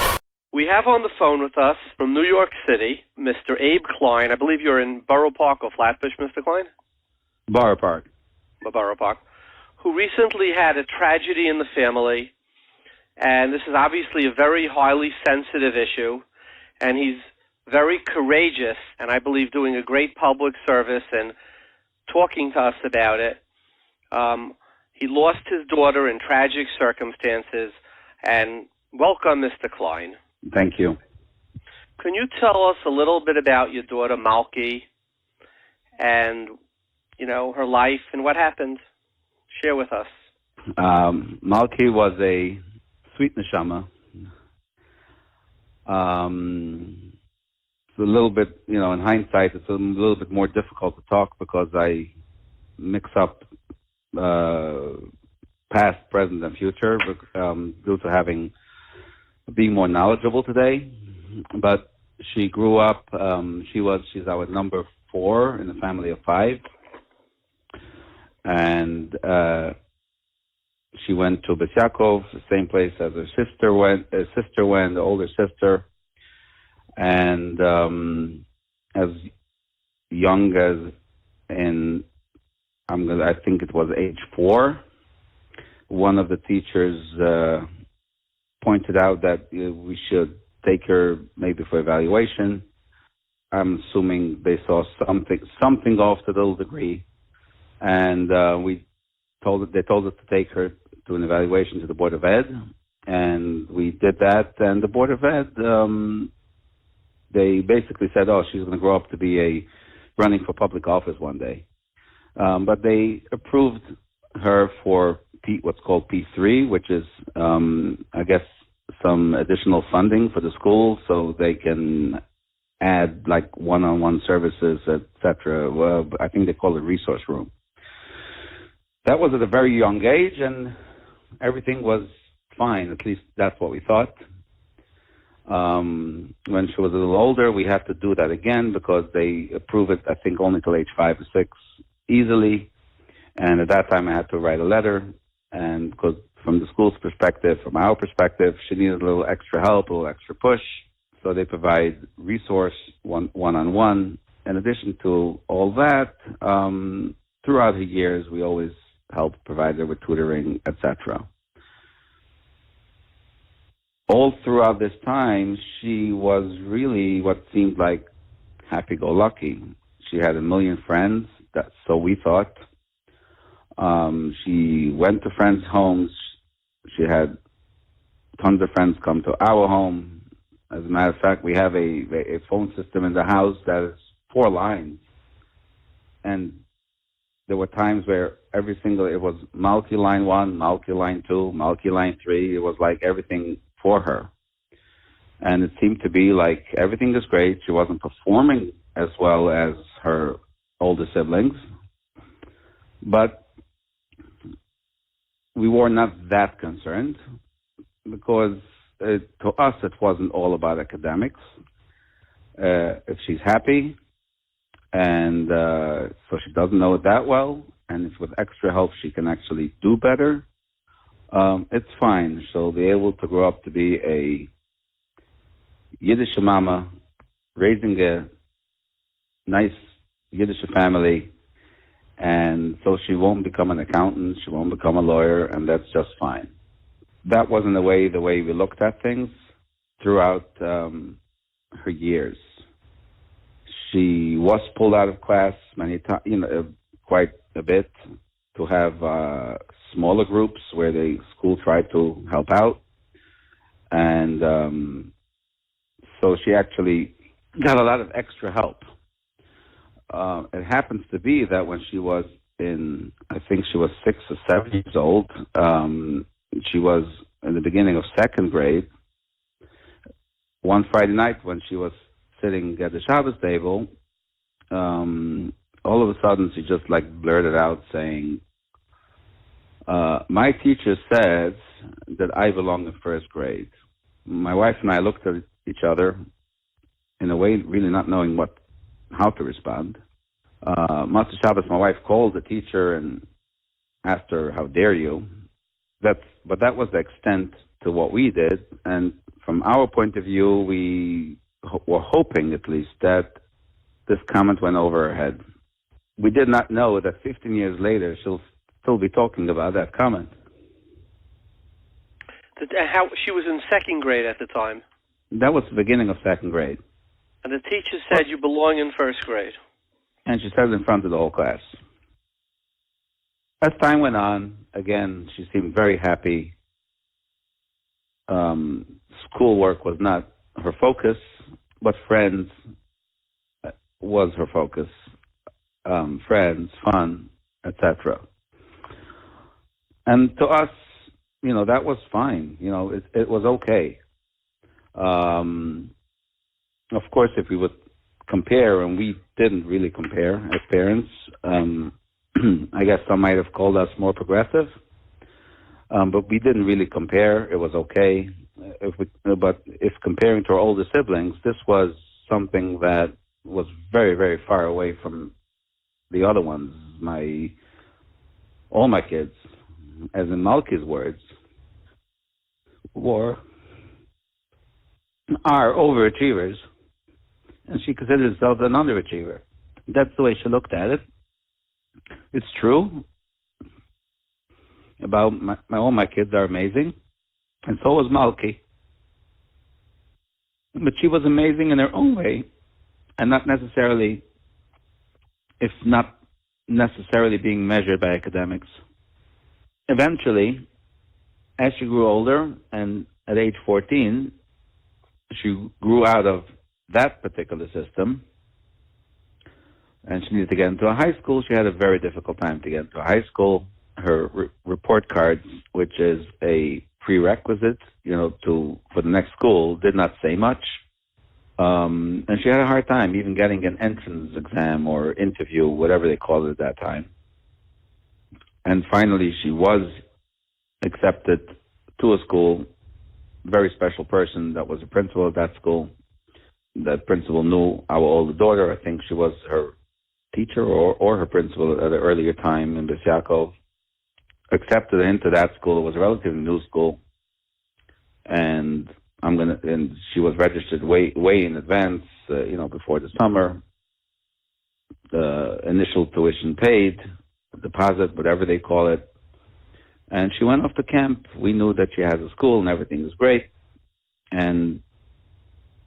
We have on the phone with us from New York City, Mr. Abe Klein. I believe you're in Borough Park or Flatbush, Mr. Klein? Borough Park. Borough Park, who recently had a tragedy in the family, and this is obviously a very highly sensitive issue, and he's very courageous, and I believe doing a great public service and talking to us about it. He lost his daughter in tragic circumstances, and welcome, Mr. Klein. Thank you. Can you tell us a little bit about your daughter, Malki, and, her life and what happened? Share with us. Malki was a sweet neshama. It's a little bit, in hindsight, it's a little bit more difficult to talk because I mix up past, present, and future due to being more knowledgeable today. But she grew up. She's our number 4 in a family of 5, and she went to Beth Yaakov, the same place as her sister went. The older sister, and as young as I think it was age 4, one of the teachers pointed out that we should take her maybe for evaluation. I'm assuming they saw something off to a little degree, and they told us to take her to an evaluation to the Board of Ed, and we did that. And the Board of Ed, they basically said, "Oh, she's going to grow up to be running for public office one day." But they approved her for what's called P3, which is, I guess, some additional funding for the school so they can add like one-on-one services, etc. Well, I think they call it resource room. That was at a very young age, and everything was fine. At least that's what we thought. When she was a little older, we had to do that again because they approve it, I think, only till age 5 or 6 easily. And at that time, I had to write a letter, and because from the school's perspective, from our perspective, she needed a little extra help, a little extra push. So they provide resource one-on-one. In addition to all that, throughout the years, we always helped provide her with tutoring, etc. All throughout this time, she was really what seemed like happy-go-lucky. She had a million friends, so we thought. She went to friends' homes. She had tons of friends come to our home. As a matter of fact, we have a phone system in the house that is 4 lines. And there were times where it was Malki line 1, Malki line 2, Malki line 3. It was like everything for her. And it seemed to be like everything is great. She wasn't performing as well as her older siblings. But we were not that concerned because to us it wasn't all about academics. If she's happy and so she doesn't know it that well, and if with extra help she can actually do better, it's fine. She'll be able to grow up to be a Yiddish mama, raising a nice Yiddish family, and so she won't become an accountant, she won't become a lawyer, and that's just fine. That wasn't the way we looked at things throughout her years. She was pulled out of class many times, quite a bit, to have smaller groups where the school tried to help out. And so she actually got a lot of extra help. It happens to be that when she was I think she was 6 or 7 years old, she was in the beginning of 2nd grade. One Friday night when she was sitting at the Shabbos table, all of a sudden she just blurted out saying, my teacher says that I belong in 1st grade. My wife and I looked at each other in a way really not knowing how to respond. Master Shabbos, my wife called the teacher and asked her, how dare you? But that was the extent to what we did. And from our point of view, we were hoping at least that this comment went over her head. We did not know that 15 years later, she'll still be talking about that comment. How she was in second grade at the time, That was the beginning of second grade. and the teacher said you belong in first grade. And she said it in front of the whole class. As time went on, again, she seemed very happy. Schoolwork was not her focus, but friends was her focus. Friends, fun, etc. And to us, that was fine. It was okay. Of course, if we would compare, and we didn't really compare as parents, I guess some might have called us more progressive, but we didn't really compare. It was okay. But if comparing to our older siblings, this was something that was very, very far away from the other ones. All my kids, as in Malki's words, are overachievers, and she considered herself an underachiever. That's the way she looked at it. It's true. About all my kids are amazing, and so was Malki. But she was amazing in her own way, and not necessarily being measured by academics. Eventually, as she grew older, and at age 14, she grew out of that particular system, and she needed to get into a high school. She had a very difficult time to get into a high school. Her report cards, which is a prerequisite, for the next school, did not say much. And she had a hard time even getting an entrance exam or interview, whatever they called it at that time. And finally, she was accepted to a school, very special person that was a principal of that school. That principal knew our older daughter. I think she was her teacher or her principal at an earlier time in Beis Yaakov. Accepted her into that school. It was a relatively new school. And she was registered way in advance, before the summer. The initial tuition paid, deposit, whatever they call it. And she went off to camp. We knew that she has a school and everything is great. And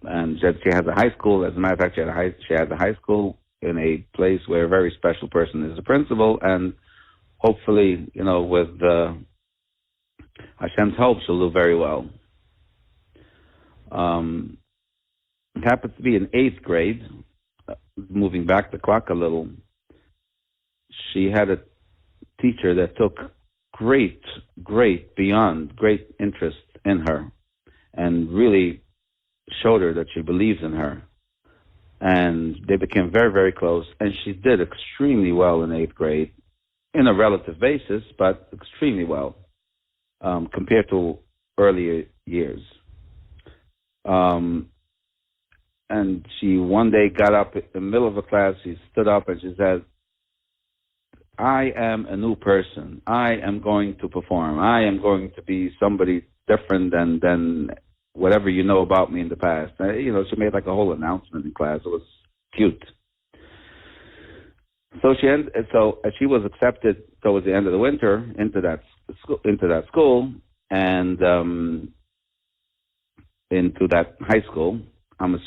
that she has a high school. As a matter of fact, she has a high school in a place where a very special person is the principal. And hopefully, with Hashem's help, she'll do very well. It happens to be in 8th grade, moving back the clock a little. She had a teacher that took great interest in her and really showed her that she believes in her. And they became very, very close. And she did extremely well in 8th grade, in a relative basis, but extremely well compared to earlier years. And she one day got up in the middle of a class, she stood up and she said, I am a new person. I am going to perform. I am going to be somebody different than whatever you know about me in the past. She made like a whole announcement in class. It was cute. So she was accepted towards the end of the winter into that school and into that high school. I'm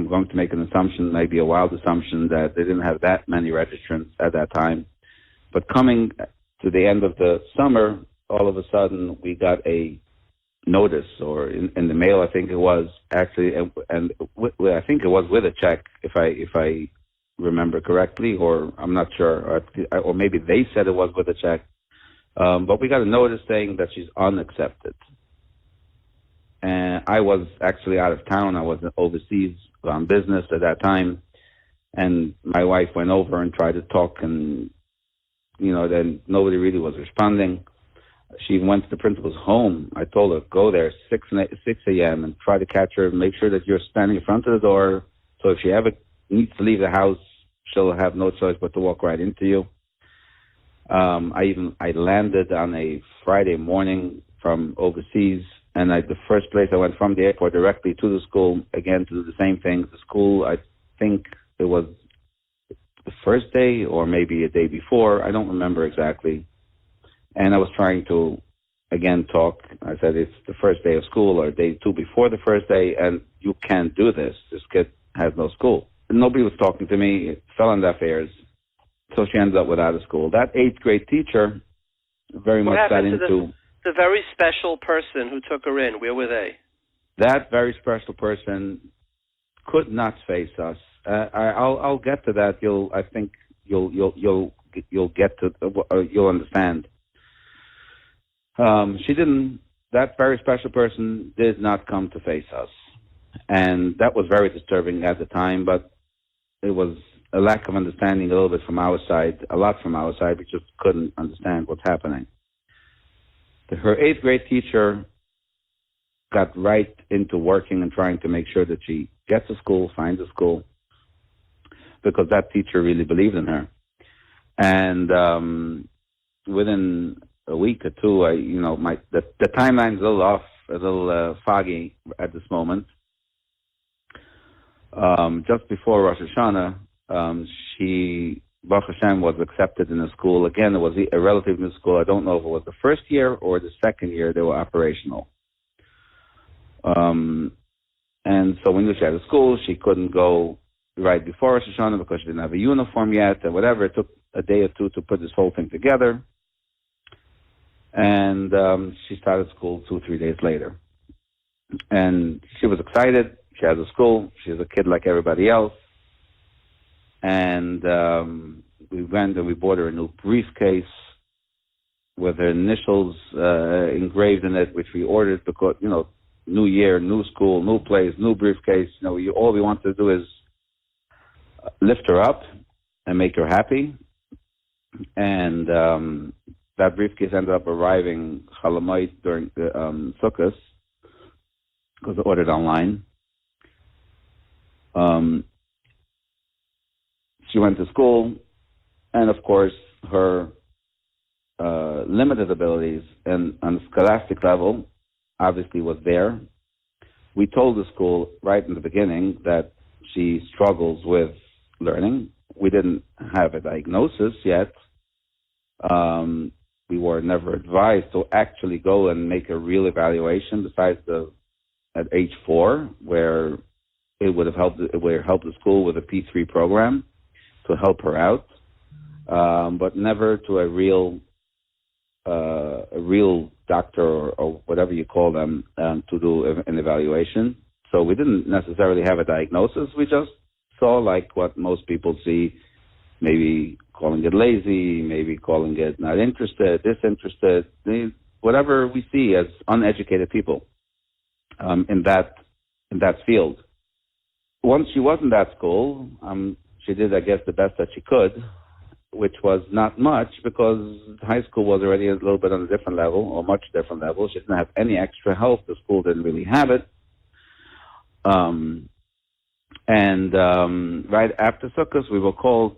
going to make an assumption, maybe a wild assumption, that they didn't have that many registrants at that time. But coming to the end of the summer, all of a sudden we got a notice, or in the mail, I think it was actually, and I think it was with a check, if I remember correctly, or I'm not sure, or maybe they said it was with a check. But we got a notice saying that she's unaccepted. And I was actually out of town. I was overseas on business at that time. And my wife went over and tried to talk, and, then nobody really was responding. She went to the principal's home. I told her, go there 6 a.m. and try to catch her, make sure that you're standing in front of the door. So if she ever needs to leave the house, she'll have no choice but to walk right into you. I landed on a Friday morning from overseas, and the first place I went from the airport directly to the school, again, to do the same thing. The school, I think it was the first day or maybe a day before. I don't remember exactly. And I was trying to, again, talk. I said, it's the first day of school or day 2 before the first day, and you can't do this. This kid has no school. Nobody was talking to me. It fell on deaf ears. So she ended up without a school. That 8th grade teacher very much got into... The very special person who took her in, where were they? That very special person could not face us. I'll get to that. I think you'll get to you'll understand. She didn't. That very special person did not come to face us, and that was very disturbing at the time. But it was a lack of understanding, a little bit from our side, a lot from our side. We just couldn't understand what's happening. Her 8th grade teacher got right into working and trying to make sure that she gets a school, finds a school, because that teacher really believed in her. And within a week or two, the timeline's a little off, a little foggy at this moment. Just before Rosh Hashanah, she, Baruch Hashem, was accepted in a school. Again, it was a relatively new school. I don't know if it was the first year or the second year they were operational. And so when she had a school, she couldn't go right before Rosh Hashanah because she didn't have a uniform yet and whatever. It took a day or two to put this whole thing together. And she started school 2-3 days later. And she was excited. She has a school. She's a kid like everybody else. And we went and we bought her a new briefcase with her initials engraved in it, which we ordered because, new year, new school, new place, new briefcase. All we want to do is lift her up and make her happy. And that briefcase ended up arriving Chalamoid during the Sukkot because I ordered online. She went to school, and of course, her limited abilities and on the scholastic level obviously was there. We told the school right in the beginning that she struggles with learning. We didn't have a diagnosis yet. We were never advised to actually go and make a real evaluation besides at age 4, where it would have helped the school with a P3 program to help her out, but never to a real doctor or whatever you call them to do an evaluation. So we didn't necessarily have a diagnosis. We just saw like what most people see, maybe calling it lazy, maybe calling it not interested, disinterested, whatever we see as uneducated people in that field. Once she was in that school, she did, I guess, the best that she could, which was not much because high school was already a little bit on a different level, or much different level. She didn't have any extra help. The school didn't really have it. Right after Sukkot, we were called,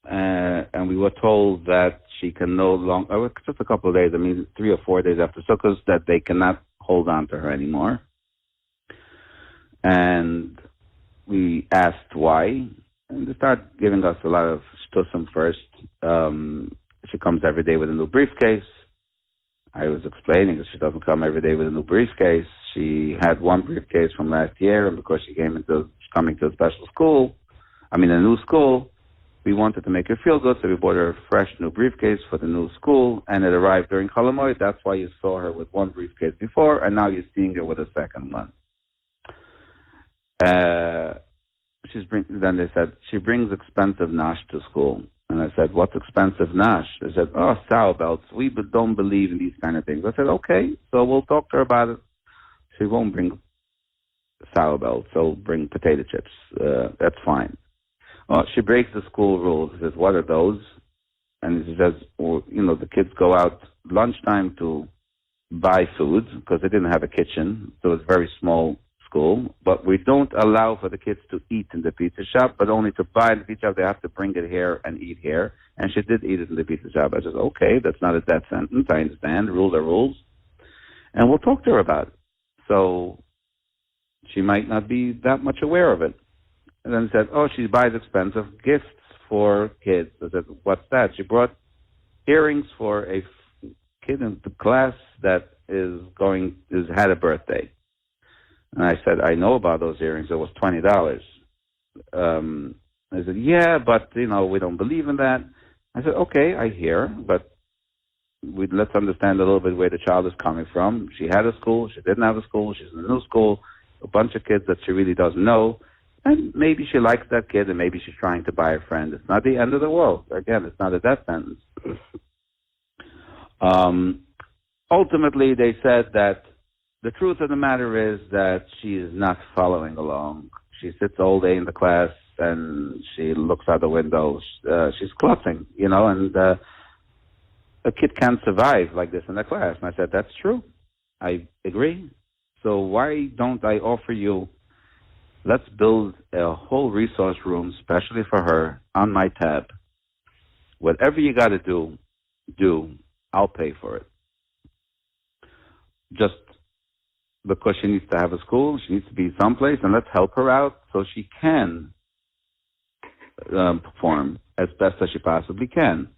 and we were told that she can no longer, just a couple of days, 3 or 4 days after Sukkot, that they cannot hold on to her anymore. And we asked why, and they started giving us a lot of shtusim first. She comes every day with a new briefcase. I was explaining that she doesn't come every day with a new briefcase. She had one briefcase from last year, and because she coming to a special school, a new school, we wanted to make her feel good, so we bought her a fresh new briefcase for the new school, and it arrived during Cholamoid. That's why you saw her with one briefcase before, and now you're seeing her with a second one. Then they said, she brings expensive nash to school. And I said, what's expensive nash? They said, sour belts. We don't believe in these kind of things. I said, okay, so we'll talk to her about it. She won't bring sour belts, so bring potato chips. That's fine. She breaks the school rules. She says, what are those? And she says, the kids go out lunchtime to buy food because they didn't have a kitchen. So it's very small school, but we don't allow for the kids to eat in the pizza shop, but only to buy in the pizza shop. They have to bring it here and eat here. And she did eat it in the pizza shop. I said, okay, that's not a death sentence. I understand. Rules are rules. And we'll talk to her about it. So she might not be that much aware of it. And then said, she buys expensive gifts for kids. I said, what's that? She brought earrings for a kid in the class that had a birthday. And I said, I know about those earrings. It was $20. I said, yeah, but, we don't believe in that. I said, okay, I hear, but let's understand a little bit where the child is coming from. She had a school. She didn't have a school. She's in a new school. A bunch of kids that she really doesn't know. And maybe she likes that kid, and maybe she's trying to buy a friend. It's not the end of the world. Again, it's not a death sentence. Ultimately, they said that the truth of the matter is that she is not following along. She sits all day in the class, and she looks out the window. She's clutzing, and a kid can't survive like this in the class. And I said, that's true. I agree. So why don't I offer you, let's build a whole resource room, especially for her, on my tab. Whatever you got to do, I'll pay for it. Just because she needs to have a school, she needs to be someplace, and let's help her out so she can perform as best as she possibly can.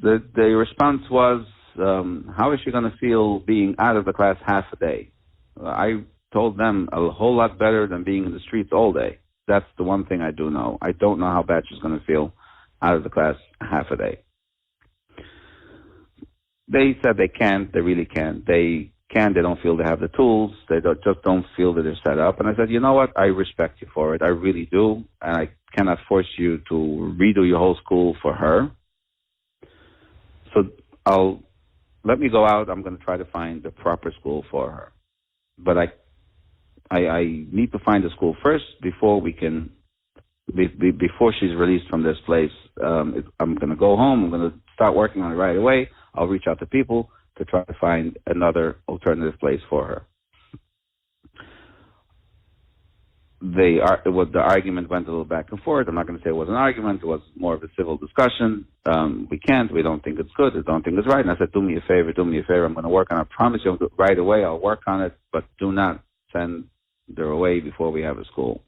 The response was, how is she going to feel being out of the class half a day? I told them a whole lot better than being in the streets all day. That's the one thing I do know. I don't know how bad she's going to feel out of the class half a day. They said they can't. They really can't. They don't feel they have the tools. They just don't feel that they're set up. And I said, you know what? I respect you for it. I really do. And I cannot force you to redo your whole school for her. So let me go out. I'm going to try to find the proper school for her. But I need to find a school first before we can, before she's released from this place. I'm going to go home. I'm going to start working on it right away. I'll reach out to people to try to find another alternative place for her. The argument went a little back and forth. I'm not going to say it was an argument. It was more of a civil discussion. We don't think it's good. We don't think it's right. And I said, do me a favor. I'm going to work on it. I promise you right away I'll work on it, but do not send her away before we have a school.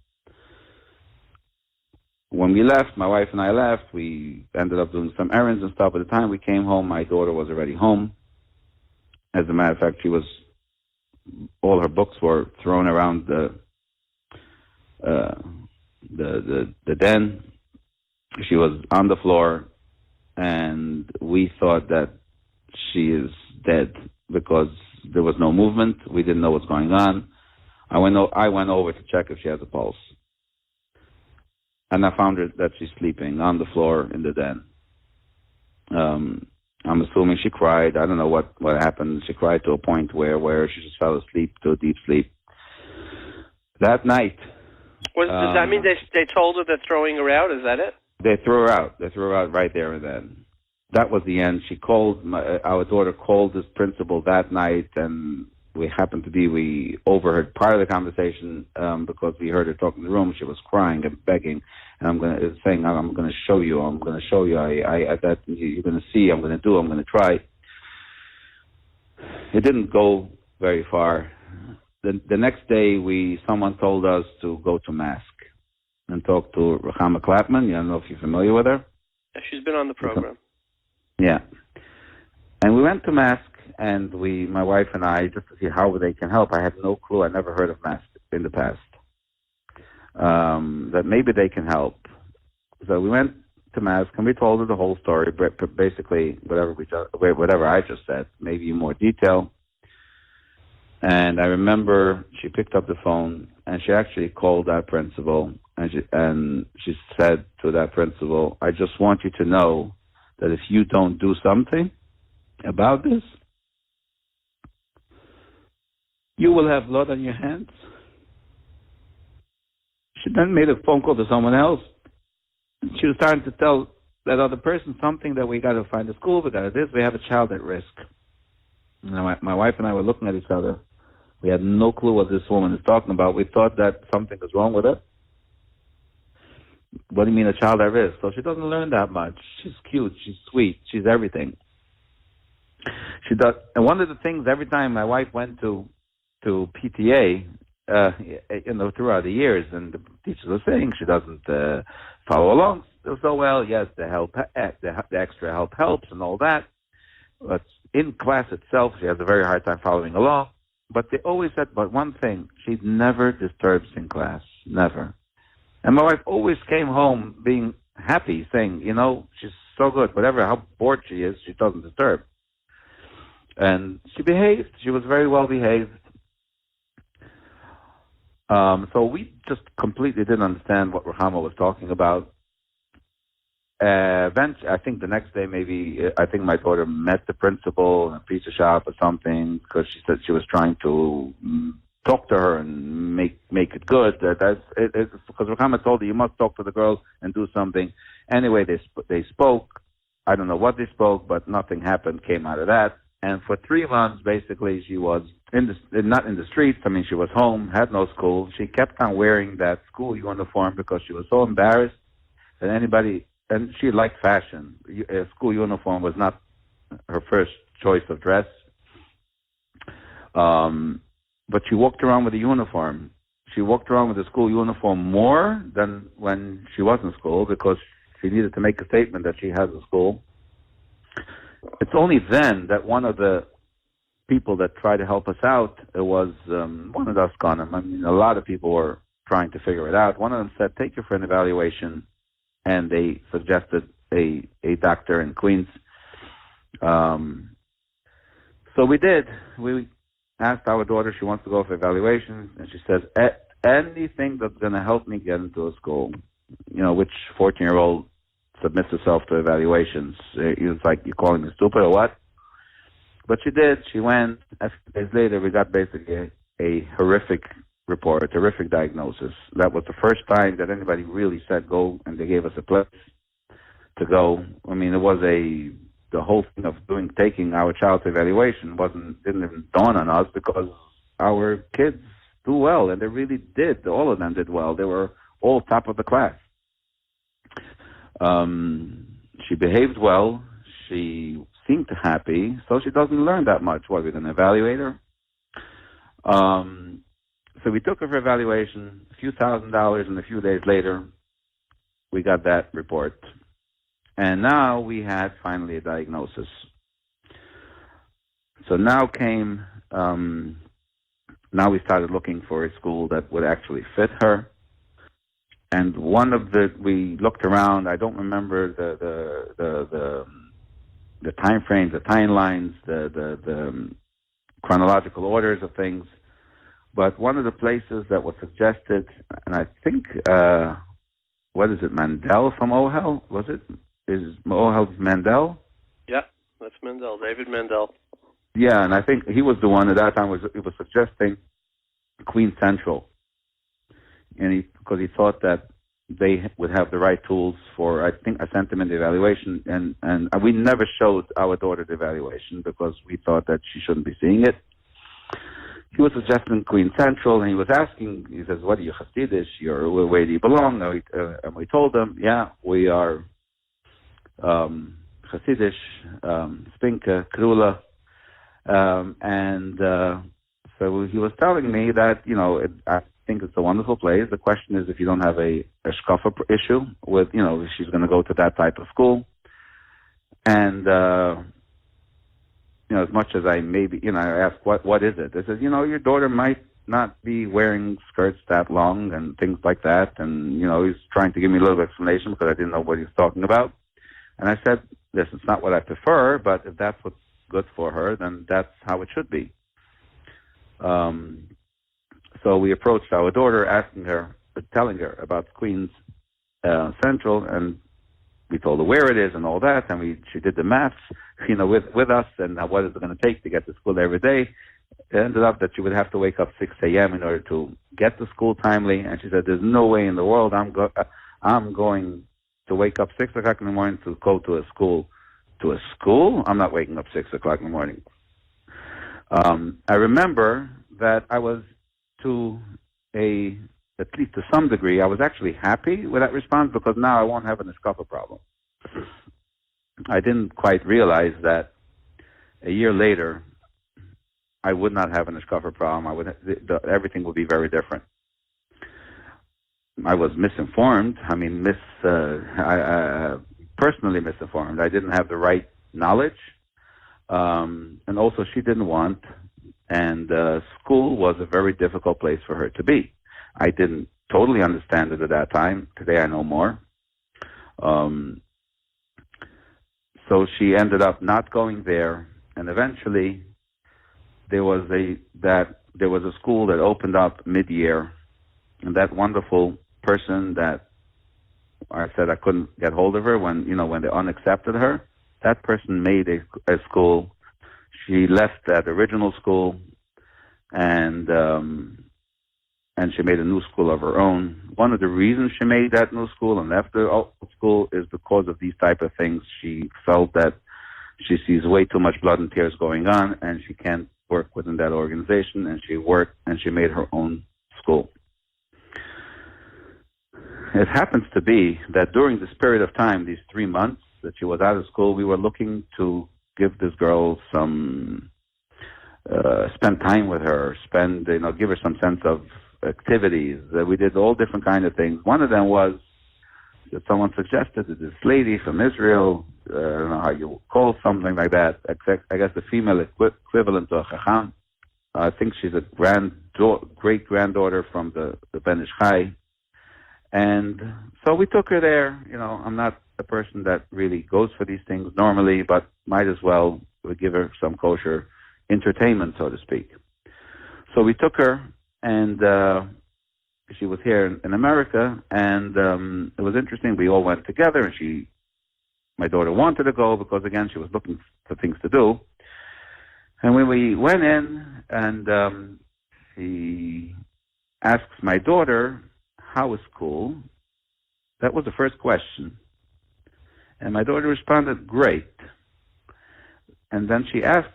When we left, my wife and I left, we ended up doing some errands and stuff. By the time we came home, my daughter was already home. As a matter of fact, all her books were thrown around the den. She was on the floor, and we thought that she is dead because there was no movement. We didn't know what's going on. I went over to check if she has a pulse, and I found her that she's sleeping on the floor in the den. I'm assuming she cried. I don't know what happened. She cried to a point where she just fell asleep, to a deep sleep. That night. Does that mean they told her they're throwing her out? Is that it? They threw her out. They threw her out right there and then. That was the end. Our daughter called this principal that night, and we overheard part of the conversation because we heard her talking in the room. She was crying and begging, and I'm going to show you. That you're going to see. I'm going to try. It didn't go very far. The next day, someone told us to go to Mask and talk to Ruchama Clapman. I don't know if you're familiar with her. Yeah, she's been on the program. Yeah. And we went to Mask, and my wife and I, just to see how they can help. I had no clue. I never heard of Mask in the past. That maybe they can help. So we went to Mask, and we told her the whole story, basically whatever I just said, maybe in more detail. And I remember she picked up the phone, and she actually called that principal, and she said to that principal, I just want you to know that if you don't do something about this, you will have blood on your hands. She then made a phone call to someone else. She was starting to tell that other person something, that we got to find a school, we got to this, we have a child at risk. My wife and I were looking at each other. We had no clue what this woman is talking about. We thought that something was wrong with her. What do you mean a child at risk? So she doesn't learn that much. She's cute. She's sweet. She's everything. She does. And one of the things, every time my wife went to PTA, throughout the years, and the teachers were saying she doesn't follow along. so well. Yes, the help, the extra help helps and all that. But in class itself, she has a very hard time following along. But they always said, but one thing, she never disturbs in class, never. And my wife always came home being happy, saying, she's so good. Whatever, how bored she is, she doesn't disturb. And she behaved. She was very well behaved. So we just completely didn't understand what Ruchama was talking about. Eventually, I think the next day, I think my daughter met the principal in a pizza shop or something, because she said she was trying to talk to her and make it good. Because Ruchama told her, you must talk to the girl and do something. Anyway, they spoke. I don't know what they spoke, but nothing came out of that. And for 3 months, basically, she was not in the streets. I mean, she was home, had no school. She kept on wearing that school uniform because she was so embarrassed that anybody, and she liked fashion. A school uniform was not her first choice of dress. But she walked around with a uniform. She walked around with a school uniform more than when she was in school, because she needed to make a statement that she has a school. It's only then that one of the people that tried to help us out was one of the Askanim. I mean, a lot of people were trying to figure it out. One of them said, take her for an evaluation, and they suggested a doctor in Queens. So we did. We asked our daughter, she wants to go for evaluation, and she says, anything that's going to help me get into a school. Which 14-year-old submits herself to evaluations? It's like, you calling me stupid or what? But she did. She went. A few days later, we got basically a horrific report, a horrific diagnosis. That was the first time that anybody really said go, and they gave us a place to go. I mean, it was the whole thing of taking our child to evaluation didn't even dawn on us, because our kids do well, and they really did. All of them did well. They were all top of the class. She behaved well. She seemed happy, so she doesn't learn that much. What, we're going to evaluate her? So we took her for evaluation, a few $1,000s, and a few days later, we got that report. And now we had finally a diagnosis. So now now we started looking for a school that would actually fit her. And we looked around. I don't remember the time frames, the timelines, the chronological orders of things. But one of the places that was suggested, and I think, what is it, Mandel from OHEL? Was it? Is OHEL Mandel? Yeah, that's Mandel, David Mandel. Yeah, and I think he was the one at that time. He was suggesting Queens Central, and because he thought that they would have the right tools for. I think I sent him in the evaluation, and we never showed our daughter the evaluation because we thought that she shouldn't be seeing it. He was suggesting Queens Central, and he was asking. He says, "What are you, Hasidish? Where do you belong?" And we told him, "Yeah, we are Hasidish, Spinka, Krula." So he was telling me that, I think it's a wonderful place. The question is if you don't have a shkafa issue with, if she's going to go to that type of school. And, as much as I asked, what is it? I said, your daughter might not be wearing skirts that long and things like that. And, he's trying to give me a little explanation because I didn't know what he was talking about. And I said, this is not what I prefer, but if that's what's good for her, then that's how it should be. So we approached our daughter, telling her about Queens Central, and we told her where it is and all that, and she did the maths, with us, and what is it going to take to get to school every day. It ended up that she would have to wake up 6 a.m. in order to get to school timely, and she said, "There's no way in the world I'm going to wake up 6 o'clock in the morning to go to a school." To a school? I'm not waking up 6 o'clock in the morning. I remember that I was at least to some degree, I was actually happy with that response because now I won't have an Iskapa problem. I didn't quite realize that a year later, I would not have an Iskapa problem. Everything would be very different. I was misinformed. I mean, personally misinformed. I didn't have the right knowledge, and also she didn't want. And school was a very difficult place for her to be. I didn't totally understand it at that time. Today I know more. So she ended up not going there, and eventually there was a school that opened up mid-year, and that wonderful person that I said I couldn't get hold of her when they unaccepted her, that person made a school. She left that original school, and she made a new school of her own. One of the reasons she made that new school and left the old school is because of these type of things. She felt that she sees way too much blood and tears going on, and she can't work within that organization, and she made her own school. It happens to be that during this period of time, these 3 months that she was out of school, we were looking to give this girl some, spend time with her, give her some sense of activities. We did all different kind of things. One of them was that someone suggested that this lady from Israel, I don't know how you call something like that, I guess the female equivalent to a chacham. I think she's a great-granddaughter from the Ben Ish Chai. And so we took her there. I'm not a person that really goes for these things normally, but might as well give her some kosher entertainment, so to speak. So we took her, and she was here in America, and it was interesting. We all went together, and my daughter wanted to go because, again, she was looking for things to do. And when we went in, and he asks my daughter, "How is school?" That was the first question. And my daughter responded, "Great." And then she asks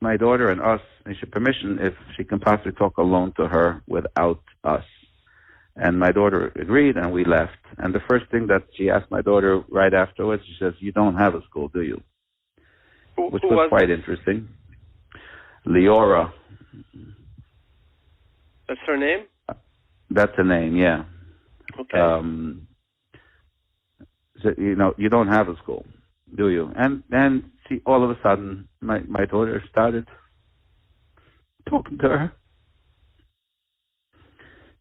my daughter and us permission if she can possibly talk alone to her without us. And my daughter agreed, and we left. And the first thing that she asked my daughter right afterwards, she says, "You don't have a school, do you?" Which was quite interesting. Leora. That's her name? That's her name, yeah. Okay. So, you don't have a school, do you? And see, all of a sudden, my daughter started talking to her,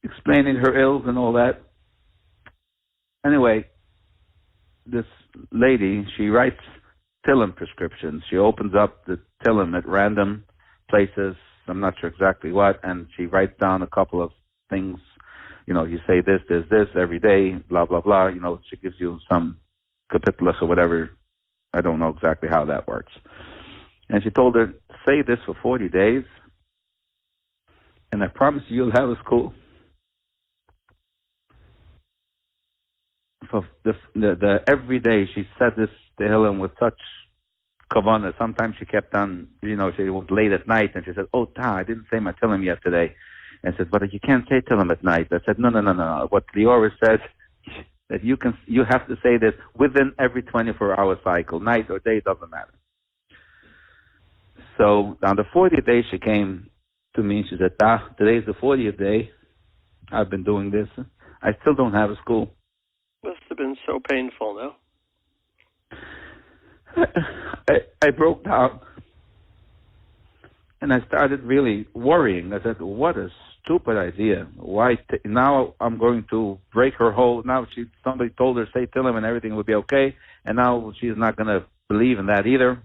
explaining her ills and all that. Anyway, this lady, she writes Tillim prescriptions. She opens up the Tillim at random places, I'm not sure exactly what, and she writes down a couple of things. You say this every day, blah, blah, blah. She gives you some kapitlas or whatever. I don't know exactly how that works. And she told her, "Say this for 40 days, and I promise you'll have a school." For the every day she said this to Helen with such kavanah. Sometimes she kept on, she was late at night, and she said, "Oh, I didn't say my Tillim yet today." And said, "But you can't say Tillim at night." I said, No. What Leora said, that you have to say this within every 24-hour cycle, night or day, doesn't matter. So on the 40th day, she came to me. She said, "Today's the 40th day. I've been doing this. I still don't have a school." Must have been so painful, no? I broke down, and I started really worrying. I said, "What a stupid idea. Why now I'm going to break her whole." Now somebody told her, "Say Tillim and everything will be okay," and now she's not going to believe in that either.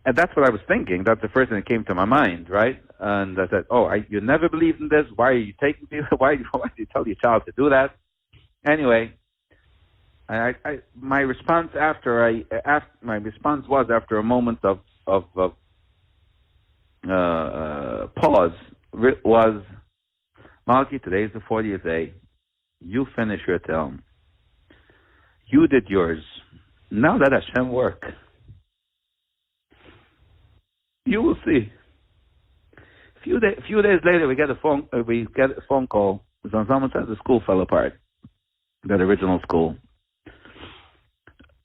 And that's what I was thinking. That's the first thing that came to my mind, right? And I said, you never believed in this? Why are you taking people? Why do you tell your child to do that? Anyway, my response after a moment of pause was, "Malki, today is the 40th day. You finish your term. You did yours. Now let Hashem work. You will see." A few days later, we get a phone call. Someone says the school fell apart, that original school,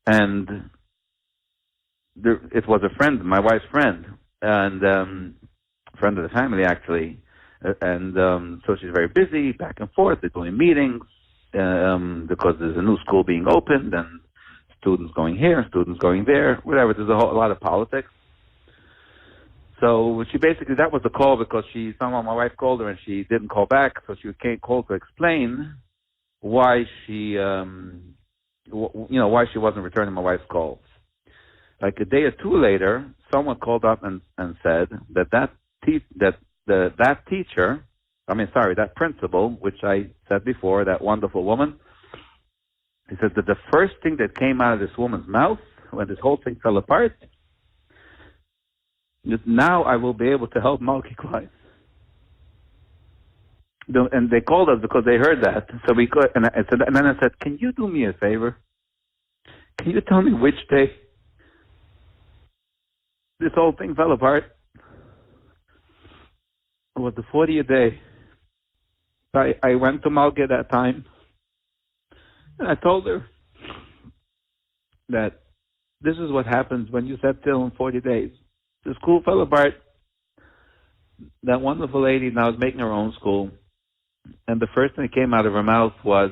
and it was a friend, my wife's friend, and friend of the family actually. So she's very busy, back and forth. They're doing meetings because there's a new school being opened, and students going here, students going there, whatever. There's a lot of politics. So she basically, that was the call, because somehow my wife called her and she didn't call back, so she called to explain why she, why she wasn't returning my wife's calls. Like a day or two later, someone called up and said that that principal, which I said before, that wonderful woman, he said that the first thing that came out of this woman's mouth when this whole thing fell apart, that now I will be able to help Malki Klein. And they called us because they heard that. So we could, and then I said, can you do me a favor? Can you tell me which day this whole thing fell apart? It was the 40th day. I went to Malki that time, and I told her that this is what happens when you sit still in 40 days. The school fell apart. That wonderful lady now is making her own school. And the first thing that came out of her mouth was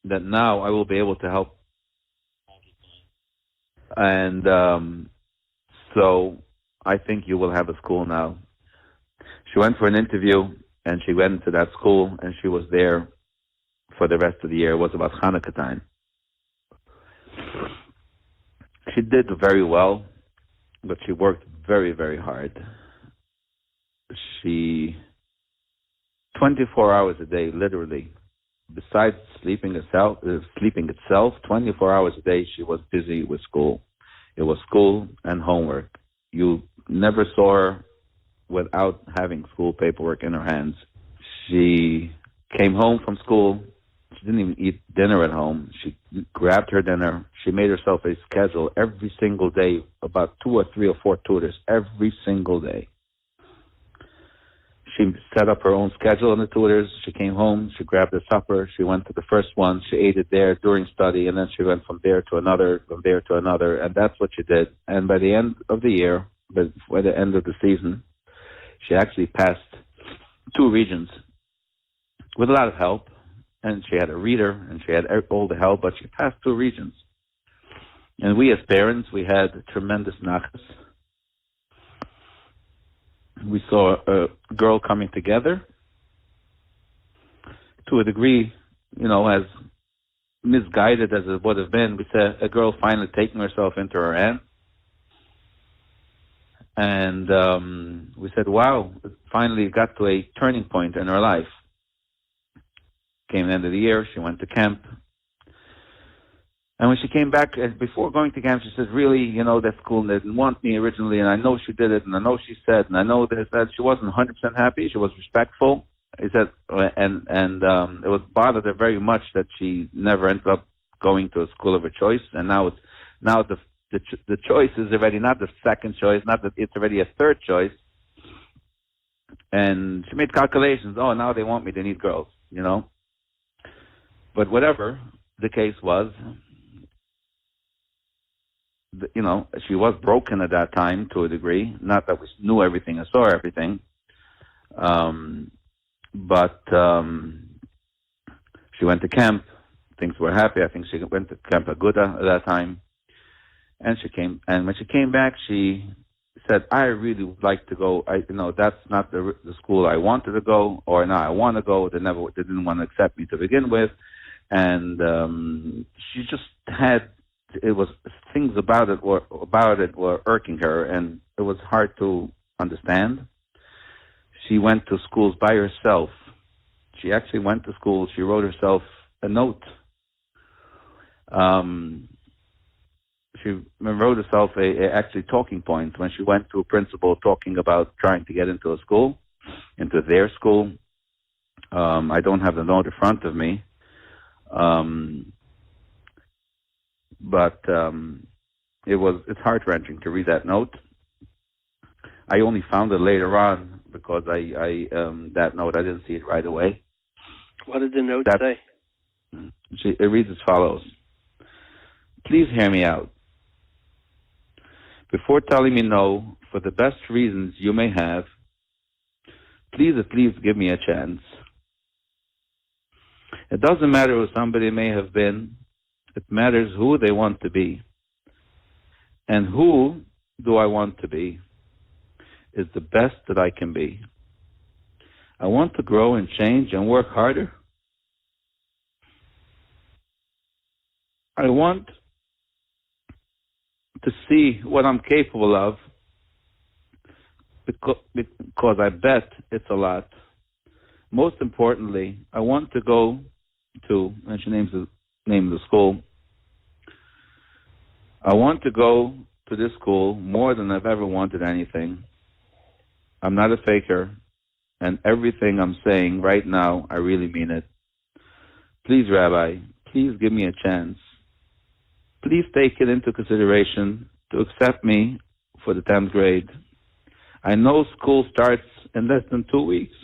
that now I will be able to help. And so I think you will have a school now. She went for an interview, and she went to that school, and she was there for the rest of the year. It was about Hanukkah time. She did very well, but she worked very, very hard. She, 24 hours a day, literally, besides sleeping itself, 24 hours a day, she was busy with school. It was school and homework. You never saw her without having school paperwork in her hands. She came home from school. She didn't even eat dinner at home. She grabbed her dinner. She made herself a schedule every single day, about 2 or 3 or 4 tutors every single day. She set up her own schedule on the tutors. She came home. She grabbed her supper. She went to the first one. She ate it there during study, and then she went from there to another, and that's what she did. And by the end of the year, by the end of the season, she actually passed 2 regions with a lot of help. And she had a reader, and she had all the help, but she passed 2 regions. And we as parents, we had tremendous nachas. We saw a girl coming together. To a degree, as misguided as it would have been, we said a girl finally taking herself into her hands. And we said, wow, it finally got to a turning point in her life. Came the end of the year, she went to camp. And when she came back, before going to camp, she said, really, that school didn't want me originally, and I know she did it, and I know she said, and I know this, that. She wasn't 100% happy. She was respectful. He said, and it was bothered her very much that she never ended up going to a school of her choice. And now the choice is already not the second choice, not that it's already a third choice. And she made calculations. Oh, now they want me. They need girls, But whatever the case was, she was broken at that time to a degree. Not that we knew everything and saw everything. But she went to camp. Things were happy. I think she went to Camp Aguda at that time. And when she came back, she said, I really would like to go. That's not the school I wanted to go, or no, I want to go. They didn't want to accept me to begin with. And she just it was things about it were irking her, and it was hard to understand. She went to schools by herself. She actually went to school. She wrote herself a note. She wrote herself actually talking points when she went to a principal talking about trying to get into a school, into their school. I don't have the note in front of me. But it's heart-wrenching to read that note. I only found it later on because that note, I didn't see it right away. What did the note say? It reads as follows. Please hear me out. Before telling me no, for the best reasons you may have, please at least give me a chance. It doesn't matter who somebody may have been. It matters who they want to be. And who do I want to be is the best that I can be. I want to grow and change and work harder. I want to see what I'm capable of because I bet it's a lot. Most importantly, I want to go to, and she names the name of the school, I want to go to this school more than I've ever wanted anything. I'm not a faker, and everything I'm saying right now, I really mean it. Please, Rabbi, please give me a chance. Please take it into consideration to accept me for the 10th grade. I know school starts in less than 2 weeks.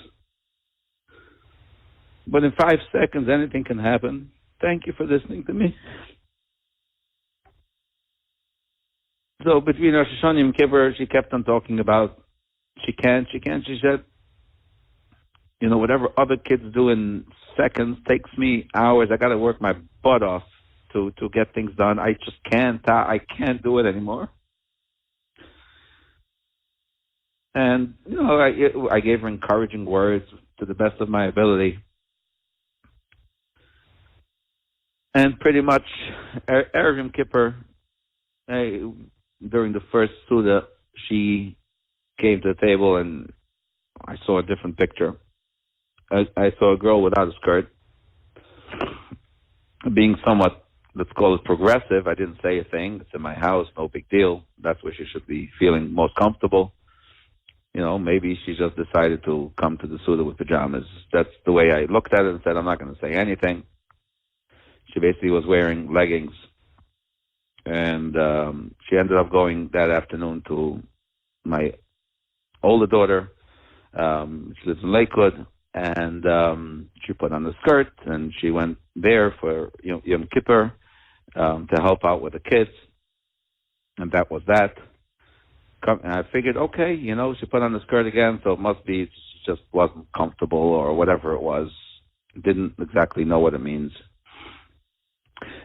But in 5 seconds, anything can happen. Thank you for listening to me. So between Rosh Hashanah and Yom Kippur, she kept on talking about she can't. She said, whatever other kids do in seconds takes me hours. I got to work my butt off to get things done. I just can't. I can't do it anymore. And, I gave her encouraging words to the best of my ability. And pretty much, Erev Yom Kippur, during the first Suda, she came to the table and I saw a different picture. I saw a girl without a skirt. Being somewhat, let's call it progressive, I didn't say a thing. It's in my house, no big deal. That's where she should be feeling most comfortable. Maybe she just decided to come to the Suda with pajamas. That's the way I looked at it and said, I'm not going to say anything. She basically was wearing leggings. And she ended up going that afternoon to my older daughter. She lives in Lakewood. And she put on the skirt, and she went there for Yom Kippur to help out with the kids. And that was that. And I figured, okay, she put on the skirt again, so it must be she just wasn't comfortable or whatever it was. Didn't exactly know what it means.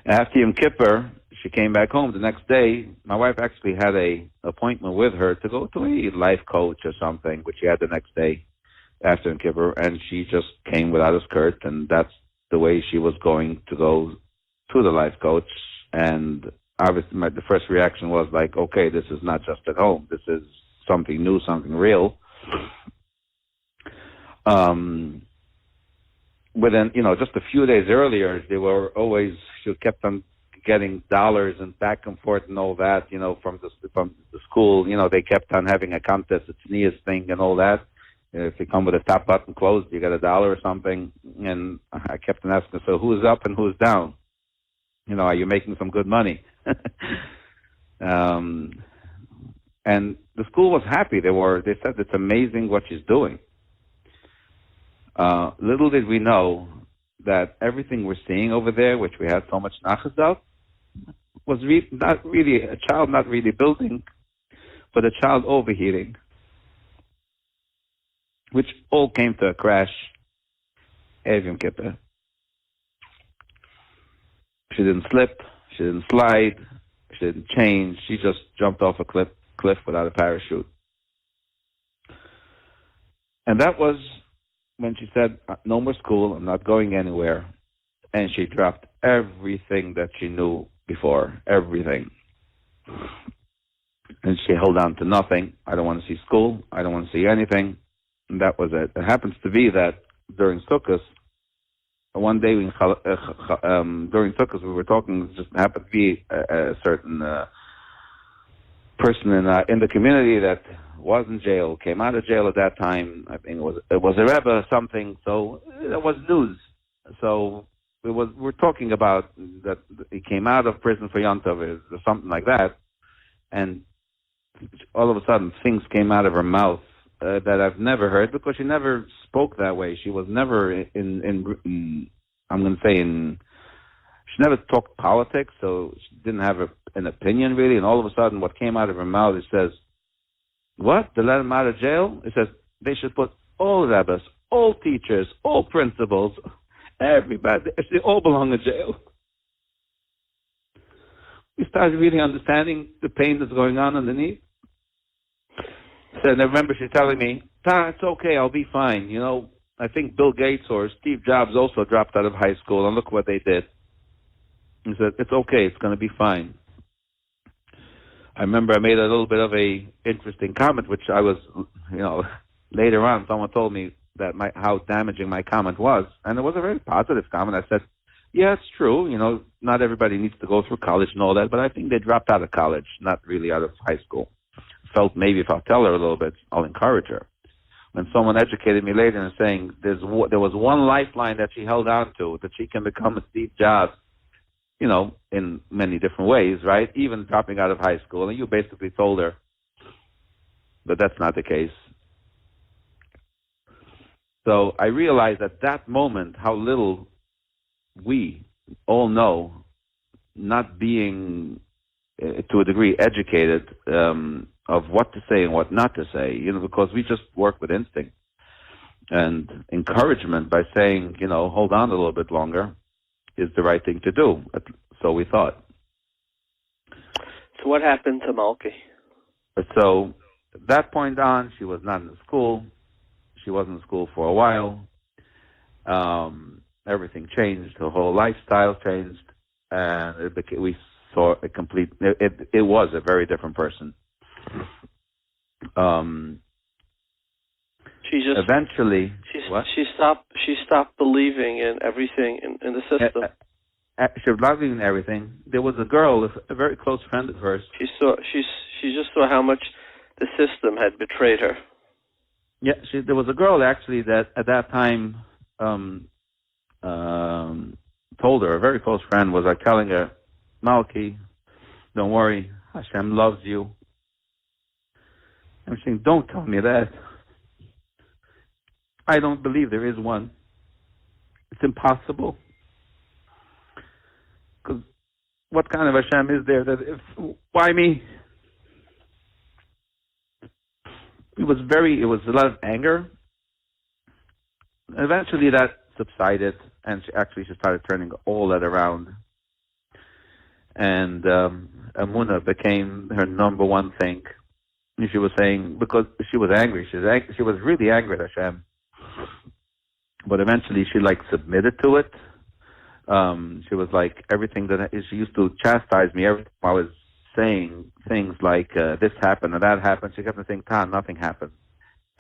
After Yom Kippur, she came back home the next day. My wife actually had a appointment with her to go to a life coach or something, which she had the next day after Yom Kippur, and she just came without a skirt, and that's the way she was going to go to the life coach. And obviously the first reaction was like, okay, this is not just at home. This is something new, something real. But then, just a few days earlier, she kept on getting dollars and back and forth and all that, from the school. They kept on having a contest, a tznius thing and all that. If you come with a top button closed, you get $1 or something. And I kept on asking, so who's up and who's down? Are you making some good money? And the school was happy. They said it's amazing what she's doing. Little did we know that everything we're seeing over there, which we had so much nachas of, was not really a child not really building, but a child overheating, which all came to a crash Erev Yom Kippur. She didn't slip, she didn't slide, she didn't change. She just jumped off a cliff without a parachute. And that was when she said, no more school, I'm not going anywhere. And she dropped everything that she knew before, everything. And she held on to nothing. I don't want to see school. I don't want to see anything. And that was it. It happens to be that during Sukkot, one day during Sukkot, we were talking, it just happened to be a certain person in the community that was in jail, came out of jail at that time. I think it was a Rebbe or something, so it was news. So we're talking about that he came out of prison for Yom Tov or something like that, and all of a sudden things came out of her mouth that I've never heard, because she never spoke that way. She was never in she never talked politics, so she didn't have an opinion really, and all of a sudden what came out of her mouth, it says, what? They let him out of jail? It says, they should put all rabbis, all teachers, all principals, everybody, they all belong in jail. We started really understanding the pain that's going on underneath. So I remember she telling me, it's okay, I'll be fine. You know, I think Bill Gates or Steve Jobs also dropped out of high school, and look what they did. He said, it's okay, it's going to be fine. I remember I made a little bit of a interesting comment, which I was, later on someone told me that how damaging my comment was, and it was a very positive comment. I said, yeah, it's true, not everybody needs to go through college and all that, but I think they dropped out of college, not really out of high school. Felt maybe if I'll tell her a little bit, I'll encourage her. When someone educated me later and saying there was one lifeline that she held on to, that she can become a Steve Jobs, in many different ways, right? Even dropping out of high school. And you basically told her, but that's not the case. So I realized at that moment how little we all know, not being, to a degree, educated of what to say and what not to say, because we just work with instinct. And encouragement by saying, hold on a little bit longer, is the right thing to do. So we thought. So what happened to Malki? So at that point on, she was not in school. She wasn't in school for a while. Everything changed. Her whole lifestyle changed. And we saw a complete... It was a very different person. Eventually, she stopped believing in everything in the system. She was not believing in everything. There was a girl, a very close friend of hers. She just saw how much the system had betrayed her. Yeah, there was a girl actually that at that time told her, a very close friend was telling her, Malki, don't worry, Hashem loves you. I'm saying, don't tell me that. I don't believe there is one. It's impossible. Because what kind of Hashem is there why me? It was a lot of anger. Eventually that subsided, and she started turning all that around. And Emunah became her number one thing. And she was saying, because she was angry, she was really angry at Hashem. But eventually she submitted to it. She was everything that she used to chastise me every time I was saying things like this happened and that happened. She kept saying, nothing happened.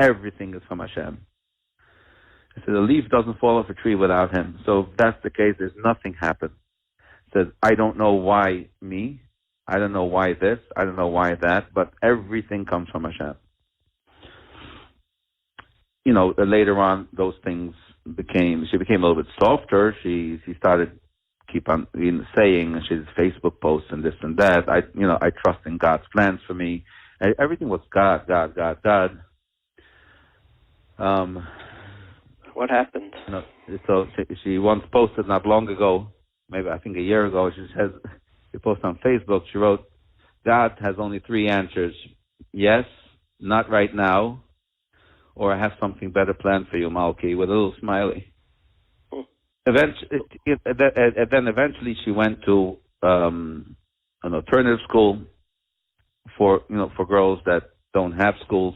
Everything is from Hashem. She said, the leaf doesn't fall off a tree without him. So if that's the case, there's nothing happened. She said, I don't know why me. I don't know why this. I don't know why that. But everything comes from Hashem. Later on, those things she became a little bit softer. She started keep on saying, she did Facebook posts and this and that. I trust in God's plans for me. Everything was God. What happened? So she once posted not long ago, maybe I think a year ago, she posted on Facebook, she wrote, God has only 3 answers. Yes, not right now, or I have something better planned for you, Malki, with a little smiley. Eventually she went to an alternative school for girls that don't have schools,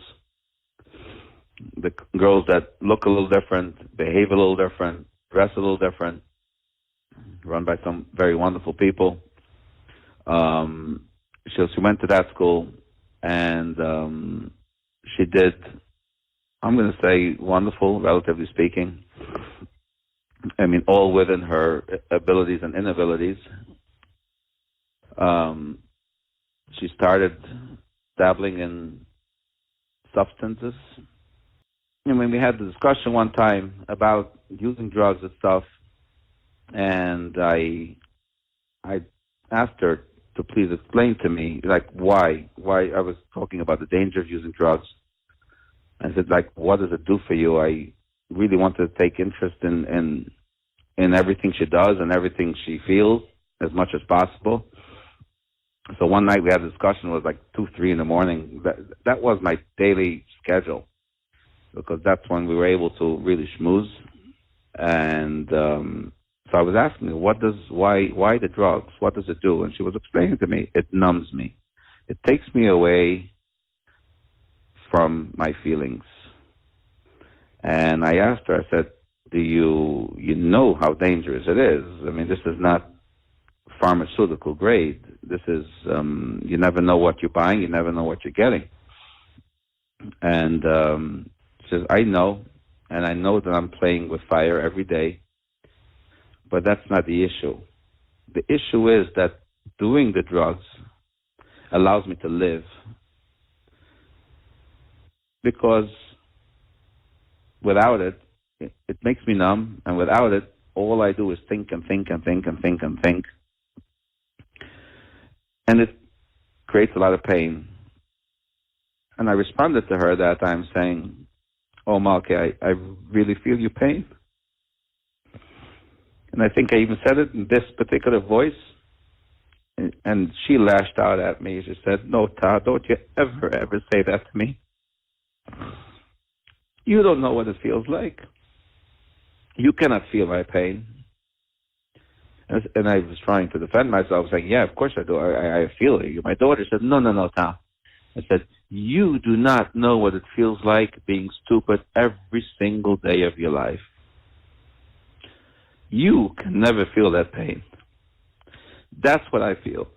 the girls that look a little different, behave a little different, dress a little different, run by some very wonderful people. She went to that school, and she did, I'm going to say, wonderful, relatively speaking. I mean, all within her abilities and inabilities. She started dabbling in substances. And when we had the discussion one time about using drugs and stuff, and I asked her to please explain to me, why I was talking about the danger of using drugs. I said, what does it do for you? I really wanted to take interest in everything she does and everything she feels as much as possible. So one night we had a discussion. It was 2, 3 in the morning. That was my daily schedule. because that's when we were able to really schmooze. And so I was asking her, why the drugs? What does it do? And she was explaining to me, it numbs me. It takes me away from my feelings. And I asked her, I said, do you know how dangerous it is? I mean, this is not pharmaceutical grade. This is, you never know what you're buying, you never know what you're getting. And she says, I know, and I know that I'm playing with fire every day, but that's not the issue. The issue is that doing the drugs allows me to live, because without it, it makes me numb, and without it, all I do is think and think and think and think and think. And it creates a lot of pain. And I responded to her that time saying, oh, Malki, I really feel your pain. And I think I even said it in this particular voice. And she lashed out at me. She said, no, Todd, don't you ever say that to me. You don't know what it feels like. You cannot feel my pain. And I was trying to defend myself, saying, yeah, of course I do. I feel it. My daughter said, no, Tom. I said, you do not know what it feels like being stupid every single day of your life. You can never feel that pain. That's what I feel.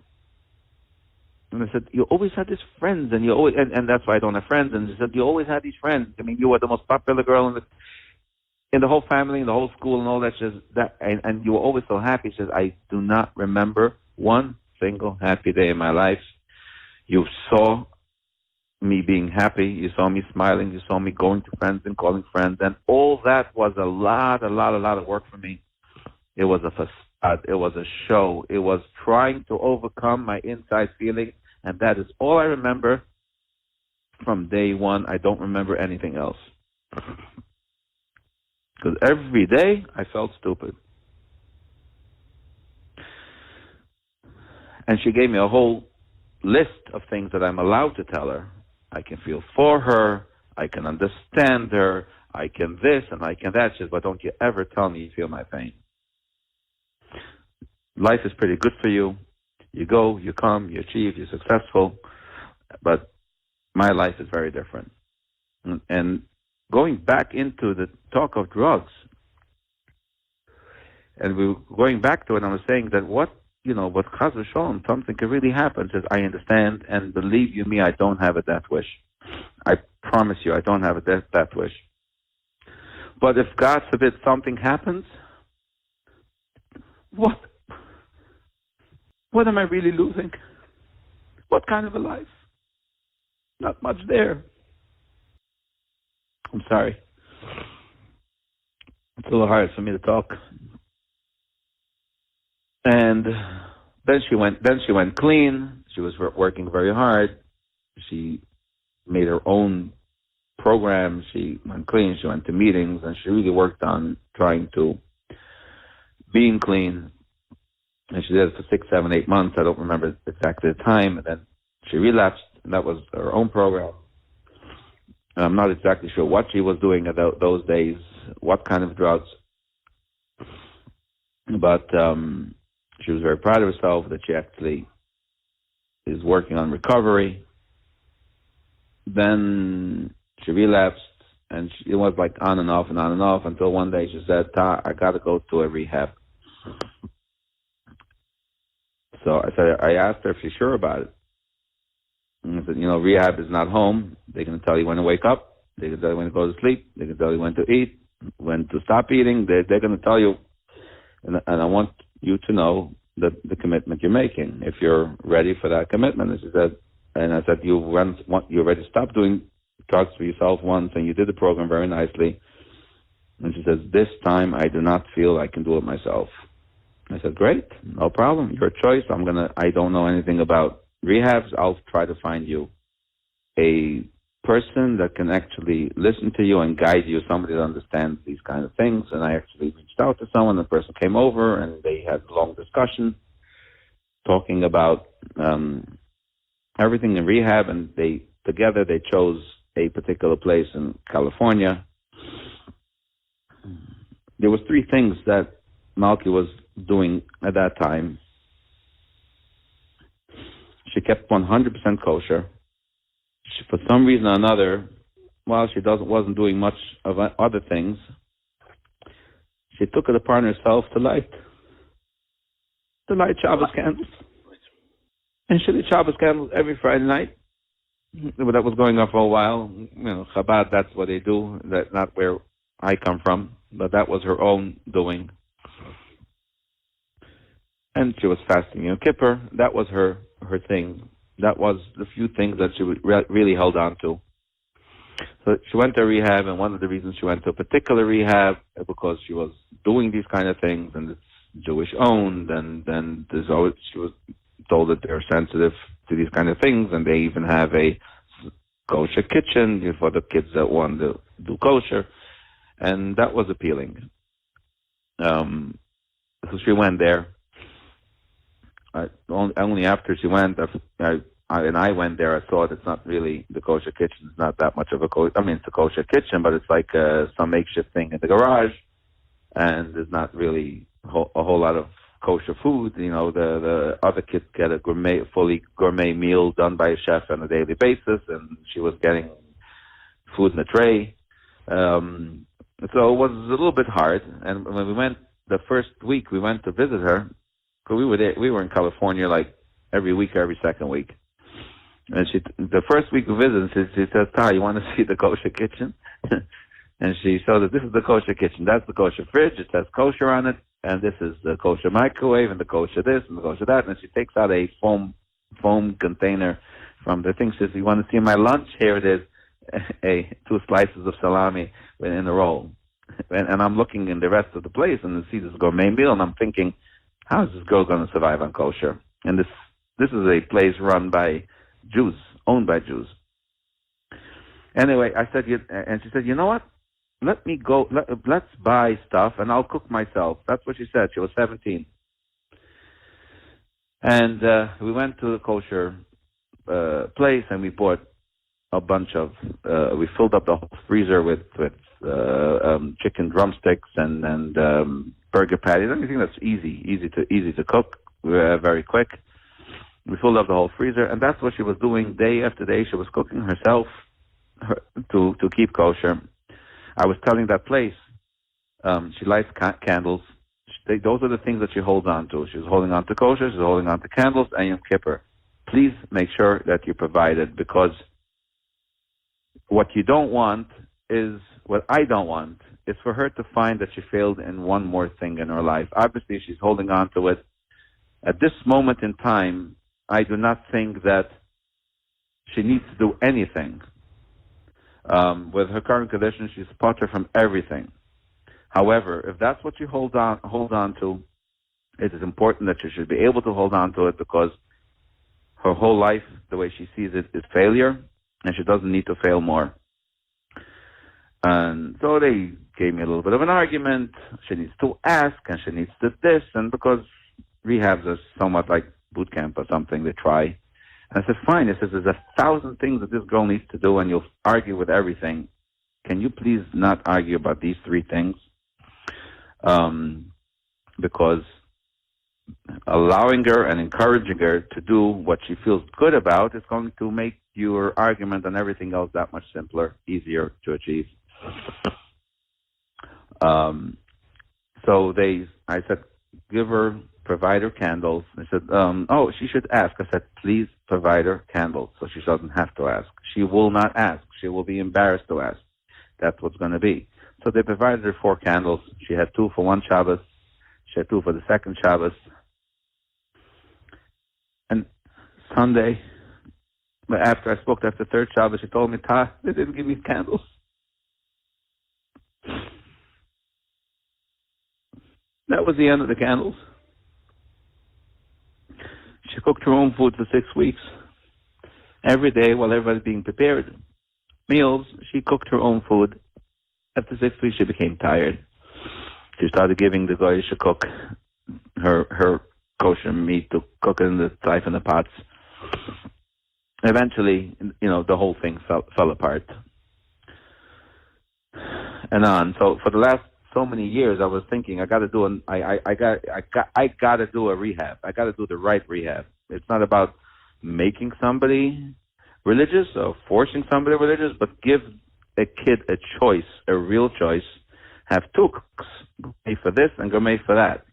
And I said, you always had these friends, and you always, and that's why I don't have friends. And she said, you always had these friends. I mean, you were the most popular girl in the whole family, in the whole school, and all that. And you were always so happy. She says, I do not remember one single happy day in my life. You saw me being happy. You saw me smiling. You saw me going to friends and calling friends. And all that was a lot of work for me. It was a facade. It was a show. It was trying to overcome my inside feeling. And that is all I remember from day one. I don't remember anything else. Because every day I felt stupid. And she gave me a whole list of things that I'm allowed to tell her. I can feel for her. I can understand her. I can this and I can that. She says, but don't you ever tell me you feel my pain. Life is pretty good for you. You go, you come, you achieve, you're successful. But my life is very different. And going back into the talk of drugs, and we were going back to it, and I was saying that what Chas v'Sholom, something could really happen. Says, I understand, and believe you me, I don't have a death wish. I promise you, I don't have a death wish. But if, God forbid, something happens, what am I really losing? What kind of a life? Not much there. I'm sorry. It's a little hard for me to talk. And then she went clean. She was working very hard. She made her own program. She went clean. She went to meetings, and she really worked on trying to being clean. And she did it for 6, 7, 8 months. I don't remember exactly the time. And then she relapsed, and that was her own program. And I'm not exactly sure what she was doing at those days, what kind of drugs. But she was very proud of herself that she actually is working on recovery. Then she relapsed, and it was like on and off until one day she said, I got to go to a rehab. So I asked her if she's sure about it. And I said, rehab is not home. They're going to tell you when to wake up. They're going to tell you when to go to sleep. They're going to tell you when to eat, when to stop eating. They're going to tell you. And I want you to know the commitment you're making, if you're ready for that commitment. And she said, and I said, you're ready to stop doing drugs for yourself once, and you did the program very nicely. And she says, this time I do not feel I can do it myself. I said, great, no problem. Your choice. I don't know anything about rehabs. I'll try to find you a person that can actually listen to you and guide you, somebody that understands these kind of things. And I actually reached out to someone. The person came over, and they had a long discussion talking about everything in rehab. And together they chose a particular place in California. There was 3 things that Malki was doing at that time. She kept 100% kosher. She, for some reason or another, while she wasn't doing much of other things, she took it upon herself to light Shabbos candles. And she lit Shabbos candles every Friday night. That was going on for a while. Chabad, that's what they do. That's not where I come from, but that was her own doing. And she was fasting Yom Kippur. That was her thing. That was the few things that she really held on to. So she went to rehab, and one of the reasons she went to a particular rehab is because she was doing these kind of things, and it's Jewish owned, and then she was told that they're sensitive to these kind of things, and they even have a kosher kitchen for the kids that want to do kosher, and that was appealing. So she went there. Only after she went, I went there, I saw it's not really the kosher kitchen. It's not that much of a it's a kosher kitchen, but it's like some makeshift thing in the garage, and there's not really a whole lot of kosher food. The other kids get a fully gourmet meal done by a chef on a daily basis, and she was getting food in a tray. So it was a little bit hard. And when we went the first week, we went to visit her. Cause we were in California like every week, every second week. And the first week we visited, she says, "Ty, you want to see the kosher kitchen?" And she showed us, this is the kosher kitchen. That's the kosher fridge. It says kosher on it. And this is the kosher microwave and the kosher this and the kosher that. And she takes out a foam container from the thing. She says, "You want to see my lunch? Here it is, 2 slices of salami in a roll." And I'm looking in the rest of the place and I see this gourmet meal, and I'm thinking, how is this girl going to survive on kosher? And this is a place run by Jews, owned by Jews. Anyway, I said, and she said, "You know what? Let me go. Let's buy stuff, and I'll cook myself." That's what she said. She was 17. And we went to the kosher place, and we bought a bunch of. We filled up the whole freezer with chicken drumsticks and burger patties. Anything that's easy to cook, very quick. We filled up the whole freezer, and that's what she was doing day after day. She was cooking herself to keep kosher. I was telling that place, she lights candles. Those are the things that she holds on to. She's holding on to kosher, she's holding on to candles, and Yom Kippur. Please make sure that you provide it, because what you don't want is, what I don't want, is for her to find that she failed in one more thing in her life. Obviously, she's holding on to it. At this moment in time, I do not think that she needs to do anything. With her current condition, she's potter from everything. However, if that's what you hold on to, it is important that you should be able to hold on to it, because her whole life, the way she sees it, is failure, and she doesn't need to fail more. And so they gave me a little bit of an argument. She needs to ask, and she needs to this, and because rehabs are somewhat like boot camp or something, they try. And I said, fine. I said, there's 1,000 things that this girl needs to do, and you'll argue with everything. Can you please not argue about these 3 things? Because allowing her and encouraging her to do what she feels good about is going to make your argument and everything else that much simpler, easier to achieve. So I said, provide her candles. I said, she should ask. I said, please provide her candles so she doesn't have to ask. She will not ask. She will be embarrassed to ask. That's what's going to be. So they provided her 4 candles. She had 2 for one Shabbos. She had 2 for the second Shabbos. And Sunday, after I spoke after the 3rd Shabbos, she told me, "Ta, they didn't give me candles." That was the end of the candles. She cooked her own food for 6 weeks. Every day while everybody's being prepared meals, she cooked her own food. After 6 weeks, she became tired. She started giving the guys to cook her kosher meat, to cook it in the pots. eventually, the whole thing fell apart. And on. So for the last so many years, I was thinking I got to do I got to do a rehab. I got to do the right rehab. It's not about making somebody religious or forcing somebody religious, but give a kid a choice, a real choice. Have two cooks, gourmet for this and gourmet for that,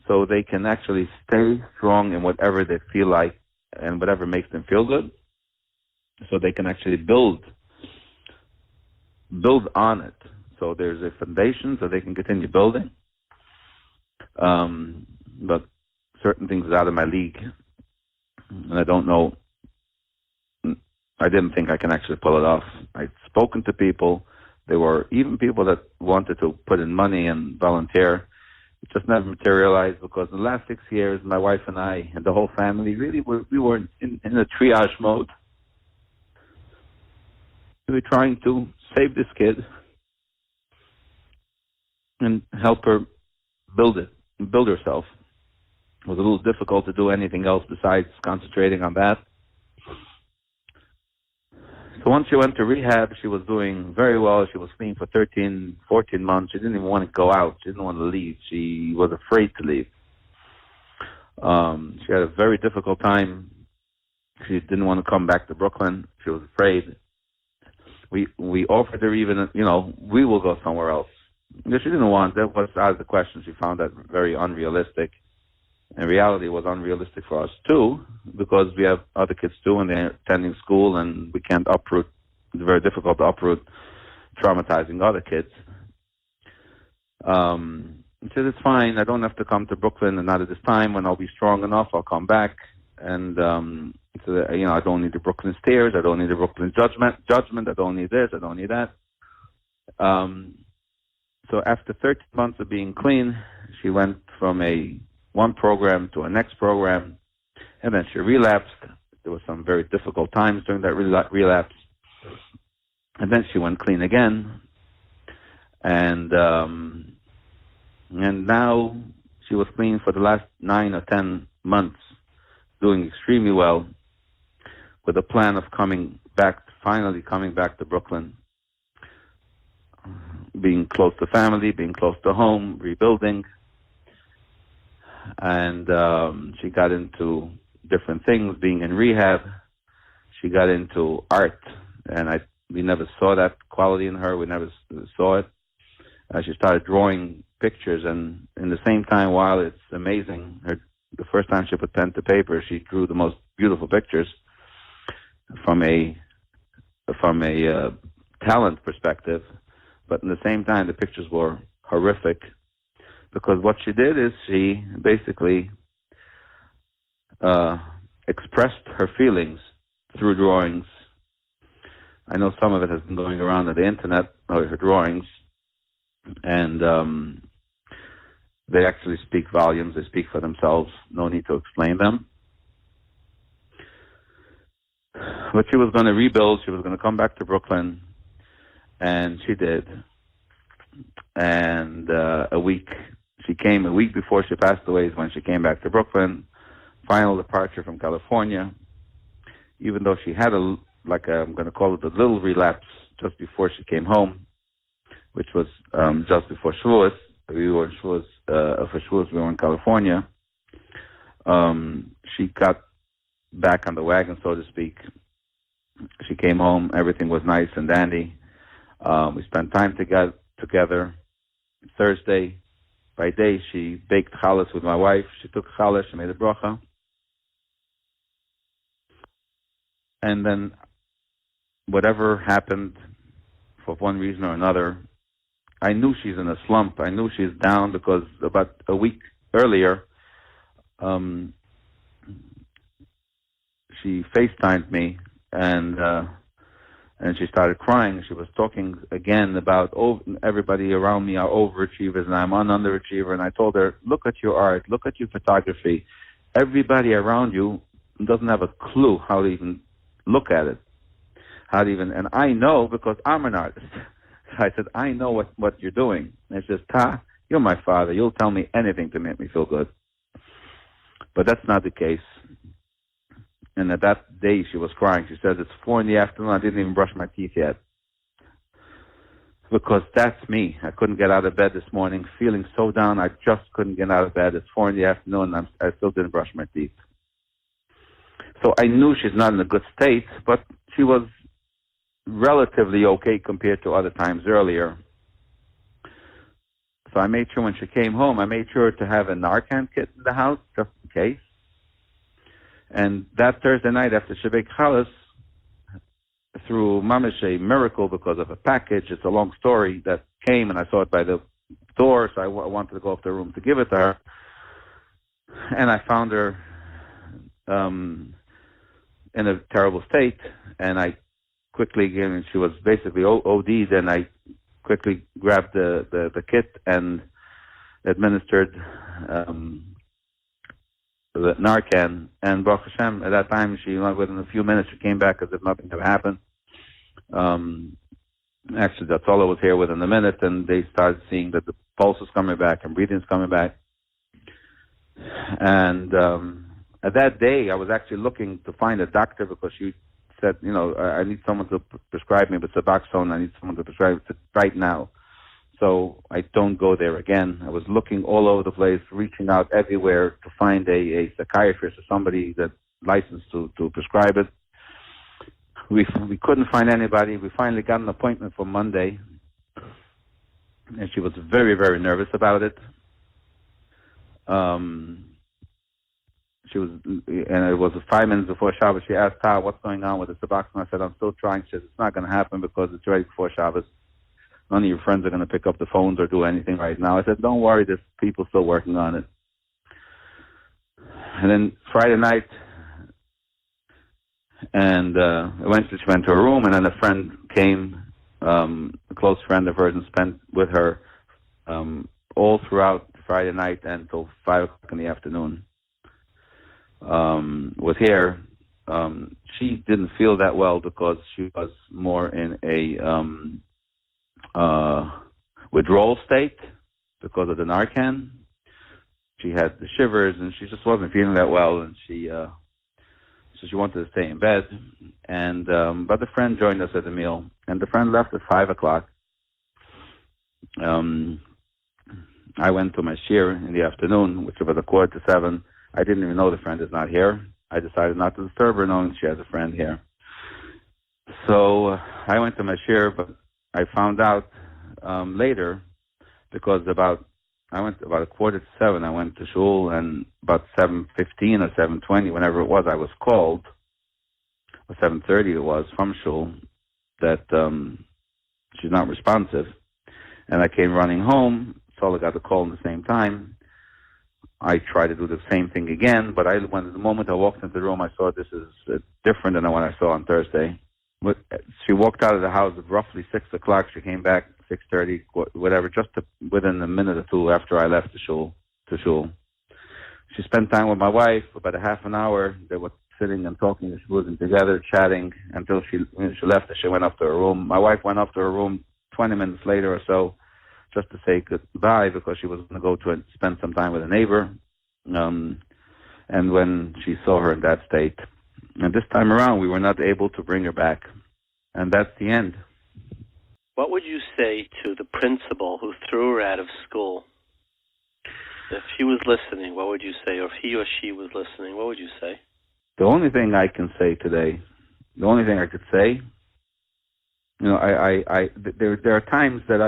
so they can actually stay strong in whatever they feel like and whatever makes them feel good, so they can actually build on it. So there's a foundation so they can continue building. But certain things are out of my league, and I don't know. I didn't think I can actually pull it off. I'd spoken to people. There were even people that wanted to put in money and volunteer. It just never materialized because in the last 6 years, my wife and I and the whole family really we were in a triage mode. We were trying to save this kid and help her build herself. It was a little difficult to do anything else besides concentrating on that. So once she went to rehab, she was doing very well. She was clean for 13, 14 months. She didn't even want to go out. She didn't want to leave. She was afraid to leave. She had a very difficult time. She didn't want to come back to Brooklyn. She was afraid. We offered her even, we will go somewhere else. Because she didn't want, that was out of the question. She found that very unrealistic. In reality, it was unrealistic for us too, because we have other kids too, and they're attending school, and we can't uproot. It's very difficult to uproot traumatizing other kids. She said, it's fine. I don't have to come to Brooklyn, and not at this time. When I'll be strong enough, I'll come back. And so, I don't need the Brooklyn stairs. I don't need the Brooklyn judgment. I don't need this. I don't need that. So after 13 months of being clean, she went from one program to a next program, and then she relapsed. There were some very difficult times during that relapse. And then she went clean again. And now she was clean for the last 9 or 10 months, doing extremely well, with a plan of finally coming back to Brooklyn, being close to family, being close to home, rebuilding. And she got into different things, being in rehab. She got into art, and we never saw that quality in her. We never saw it. She started drawing pictures, and in the same time, while it's amazing, the first time she put pen to paper, she drew the most beautiful pictures from a talent perspective. But in the same time, the pictures were horrific. Because what she did is she basically expressed her feelings through drawings. I know some of it has been going around on the internet, her drawings, and they actually speak volumes. They speak for themselves. No need to explain them. But she was going to rebuild. She was going to come back to Brooklyn, and she did. And she came a week before she passed away is when she came back to Brooklyn. Final departure from California. Even though she had I'm going to call it a little relapse just before she came home, which was just before Shavuos. We were in Shavuos, for Shavuos we were in California. She got back on the wagon, so to speak. She came home, everything was nice and dandy. We spent time together. Thursday, by day, she baked challah with my wife. She took challah, she made a bracha. And then whatever happened, for one reason or another, I knew she's in a slump. I knew she's down because about a week earlier, she FaceTimed me and she started crying. She was talking again about everybody around me are overachievers and I'm an underachiever. And I told her, look at your art, look at your photography. Everybody around you doesn't have a clue how to even look at it. And I know because I'm an artist. I said, I know what you're doing. And she says, you're my father. You'll tell me anything to make me feel good. But that's not the case. And at that day, she was crying. She said, it's 4 in the afternoon. I didn't even brush my teeth yet. Because that's me. I couldn't get out of bed this morning, feeling so down. I just couldn't get out of bed. It's 4 in the afternoon, and I still didn't brush my teeth. So I knew she's not in a good state, but she was relatively okay compared to other times earlier. So I made sure when she came home, I made sure to have a Narcan kit in the house, just in case. And that Thursday night after Shabbat Chalas, through mamish a miracle because of a package, it's a long story, that came and I saw it by the door, so I wanted to go up to the room to give it to her. And I found her in a terrible state, and I quickly, she was basically OD'd, and I quickly grabbed the kit and administered the Narcan, and Baruch Hashem, at that time, within a few minutes, she came back as if nothing had happened. Actually, the Tzala was here within a minute, and they started seeing that the pulse was coming back and breathing is coming back. And at that day, I was actually looking to find a doctor because she said, I need someone to prescribe me with Suboxone. I need someone to prescribe it right now. So I don't go there again. I was looking all over the place, reaching out everywhere to find a psychiatrist or somebody that's licensed to prescribe it. We couldn't find anybody. We finally got an appointment for Monday, and she was very, very nervous about it. And it was 5 minutes before Shabbos. She asked, what's going on with the Suboxone? I said, I'm still trying. She said, it's not going to happen because it's right before Shabbos. None of your friends are going to pick up the phones or do anything right now. I said, don't worry, there's people still working on it. And then Friday night, and eventually she went to her room, and then a friend came, a close friend of hers, and spent with her all throughout Friday night until 5 o'clock in the afternoon. Was here. She didn't feel that well because she was more in a withdrawal state because of the Narcan. She had the shivers, and she just wasn't feeling that well, and so she wanted to stay in bed. And but the friend joined us at the meal, and the friend left at 5 o'clock. I went to my shir in the afternoon, which was 6:45. I didn't even know the friend is not here. I decided not to disturb her, knowing she has a friend here. So I went to my shir, but I found out later, because I went about 6:45. I went to shul, and about 7:15 or 7:20, whenever it was, I was called, or 7:30 it was, from shul, that she's not responsive. And I came running home. Sola got the call at the same time. I tried to do the same thing again, but the moment I walked into the room, I saw this is different than what I saw on Thursday. She walked out of the house at roughly 6 o'clock. She came back 6:30, whatever, within a minute or two after I left the shul. She spent time with my wife, about a half an hour. They were sitting and talking and schmoozing together, chatting, until she left and she went up to her room. My wife went up to her room 20 minutes later or so, just to say goodbye, because she was going to go to spend some time with a neighbor. And when she saw her in that state, and this time around, we were not able to bring her back. And that's the end. What would you say to the principal who threw her out of school? If he was listening, what would you say? Or if he or she was listening, what would you say? The only thing I can say today, the only thing I could say, there are times that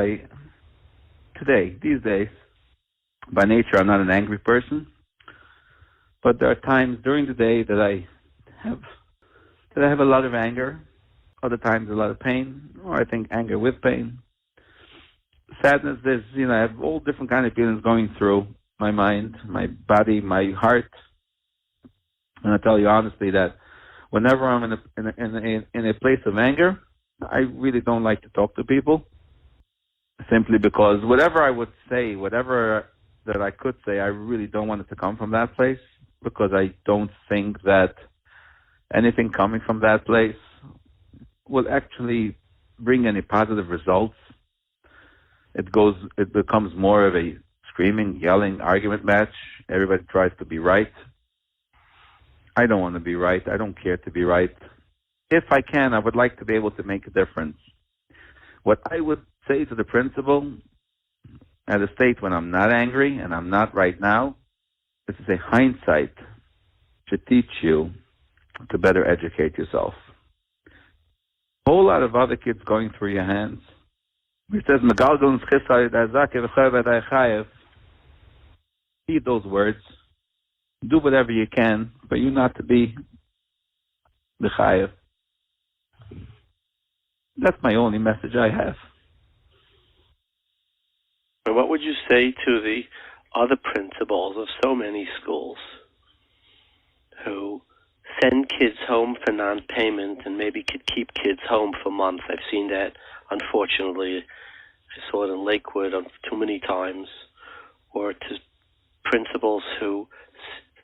these days, by nature, I'm not an angry person, but there are times during the day that I have a lot of anger, other times a lot of pain, or I think anger with pain. Sadness, I have all different kind of feelings going through my mind, my body, my heart. And I tell you honestly that whenever I'm in a place of anger, I really don't like to talk to people, simply because whatever I would say, whatever that I could say, I really don't want it to come from that place, because I don't think that anything coming from that place will actually bring any positive results. It becomes more of a screaming, yelling, argument match. Everybody tries to be right. I don't want to be right. I don't care to be right. If I can, I would like to be able to make a difference. What I would say to the principal at a state when I'm not angry, and I'm not right now, is to say hindsight should teach you to better educate yourself. A whole lot of other kids going through your hands. It says, heed those words. Do whatever you can for you not to be the chayev. That's my only message I have. And what would you say to the other principals of so many schools who send kids home for non-payment and maybe could keep kids home for months? I've seen that, unfortunately. I saw it in Lakewood too many times. Or to principals who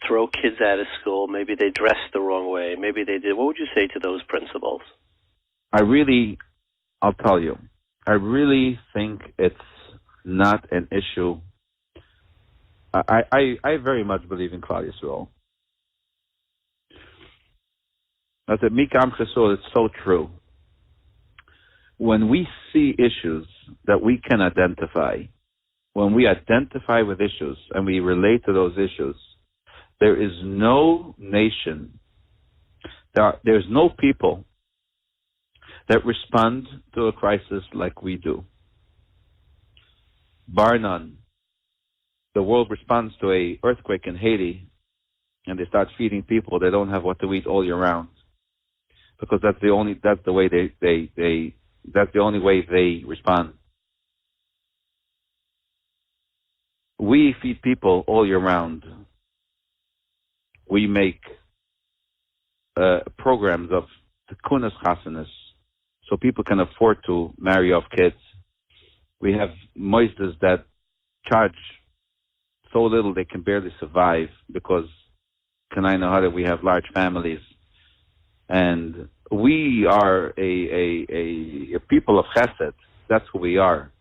throw kids out of school. Maybe they dressed the wrong way. Maybe they did. What would you say to those principals? I'll tell you, I really think it's not an issue. I very much believe in Klal Yisrael. I said, Mikam Chesol, it's so true. When we see issues that we can identify, when we identify with issues and we relate to those issues, there is no nation, there's no people that respond to a crisis like we do. Bar none. The world responds to an earthquake in Haiti, and they start feeding people they don't have what to eat all year round, because that's the only way they respond. We feed people all year round. We make programs of tekunas chasanas, so people can afford to marry off kids. We have moistas that charge so little they can barely survive because we have large families. And we are a people of chesed. That's who we are.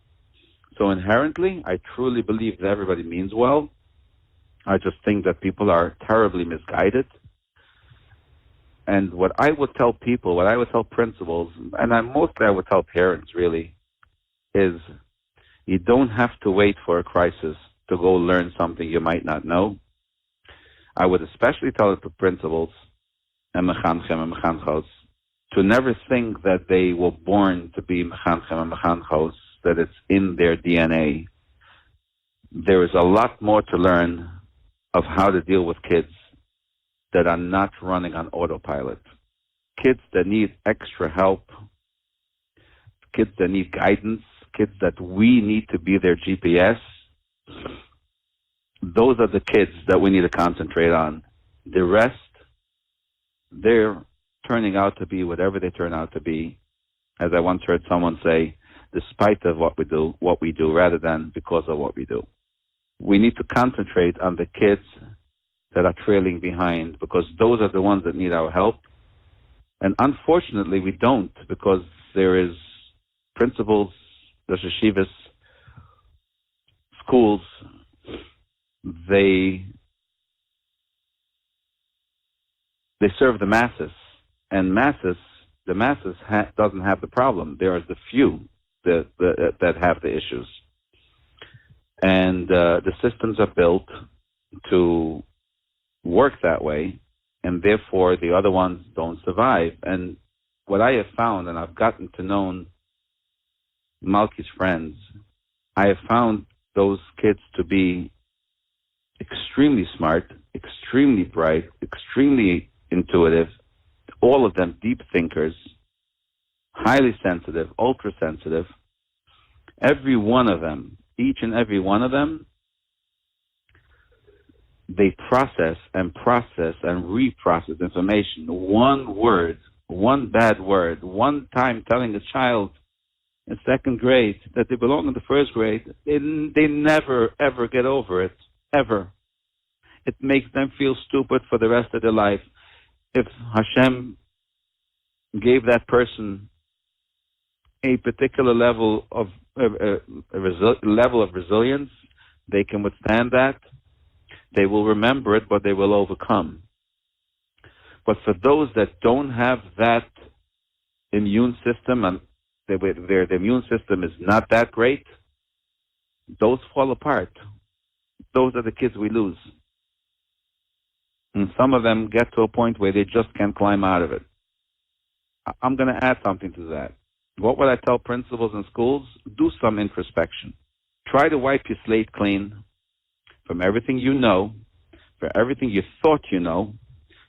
So inherently, I truly believe that everybody means well. I just think that people are terribly misguided. And what I would tell people, what I would tell principals, and I would tell parents really, is you don't have to wait for a crisis to go learn something you might not know. I would especially tell it to principals and mechanchem and mechanchos to never think that they were born to be mechanchem and mechanchos, that it's in their DNA. There is a lot more to learn of how to deal with kids that are not running on autopilot. Kids that need extra help, kids that need guidance, kids that we need to be their GPS. Those are the kids that we need to concentrate on. The rest, they're turning out to be whatever they turn out to be. As I once heard someone say, despite of what we do rather than because of what we do. We need to concentrate on the kids that are trailing behind, because those are the ones that need our help. And unfortunately, we don't, because there is principals, the yeshivas, schools, they serve the masses, and the masses doesn't have the problem. There are the few that have the issues, and the systems are built to work that way, and therefore the other ones don't survive. And what I have found, and I've gotten to know Malki's friends, I have found those kids to be extremely smart, extremely bright, extremely intuitive, all of them deep thinkers, highly sensitive, ultra sensitive. Every one of them, each and every one of them, they process and reprocess information. One word, one bad word, one time telling a child in second grade that they belong in the first grade, they never, ever get over it, ever. It makes them feel stupid for the rest of their life. If Hashem gave that person a particular level of resilience, they can withstand that. They will remember it, but they will overcome. But for those that don't have that immune system and their immune system is not that great, those fall apart. Those are the kids we lose. And some of them get to a point where they just can't climb out of it. I'm going to add something to that. What would I tell principals in schools? Do some introspection. Try to wipe your slate clean from everything you know, from everything you thought you know,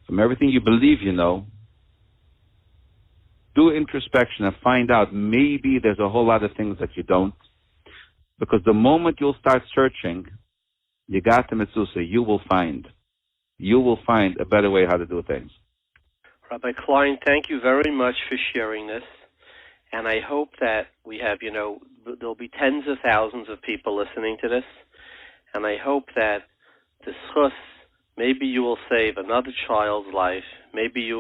from everything you believe you know. Do introspection and find out maybe there's a whole lot of things that you don't. Because the moment you'll start searching, you got the mitzvah, you will find a better way how to do things. Rabbi Klein, thank you very much for sharing this. And I hope that we have, there'll be tens of thousands of people listening to this. And I hope that the schus, maybe you will save another child's life. Maybe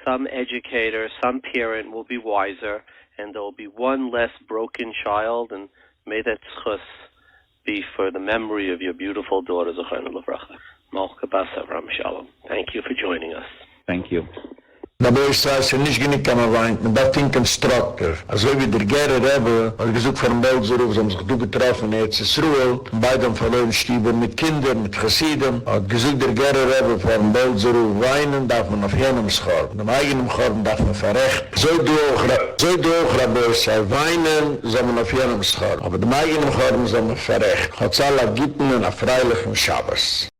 some educator, some parent will be wiser, and there will be one less broken child. And may that schus be for the memory of your beautiful daughter, Zechariah Levracha. Malka Bas Avram Shalom. Thank you for joining us. Thank you. Na Boisstraße nicht genick kann man weint, man darf den Konstruktor. Also wie der Gerre Rebbe, hat gesucht von Belseruf, sie haben sich du getroffen in Erzsruel, beide haben verloren Stiebe mit Kindern, mit Chassiden, hat gesucht der Gerre Rebbe von Belseruf weinen, darf man auf jenem Schorben. Am eigenen Schorben darf man verrecht. So du auch, Rabbi, sei weinen, soll man auf jenem Schorben. Aber dem eigenen Schorben soll man verrecht. Hat es alle Gitten und auf freilichem Schabbos.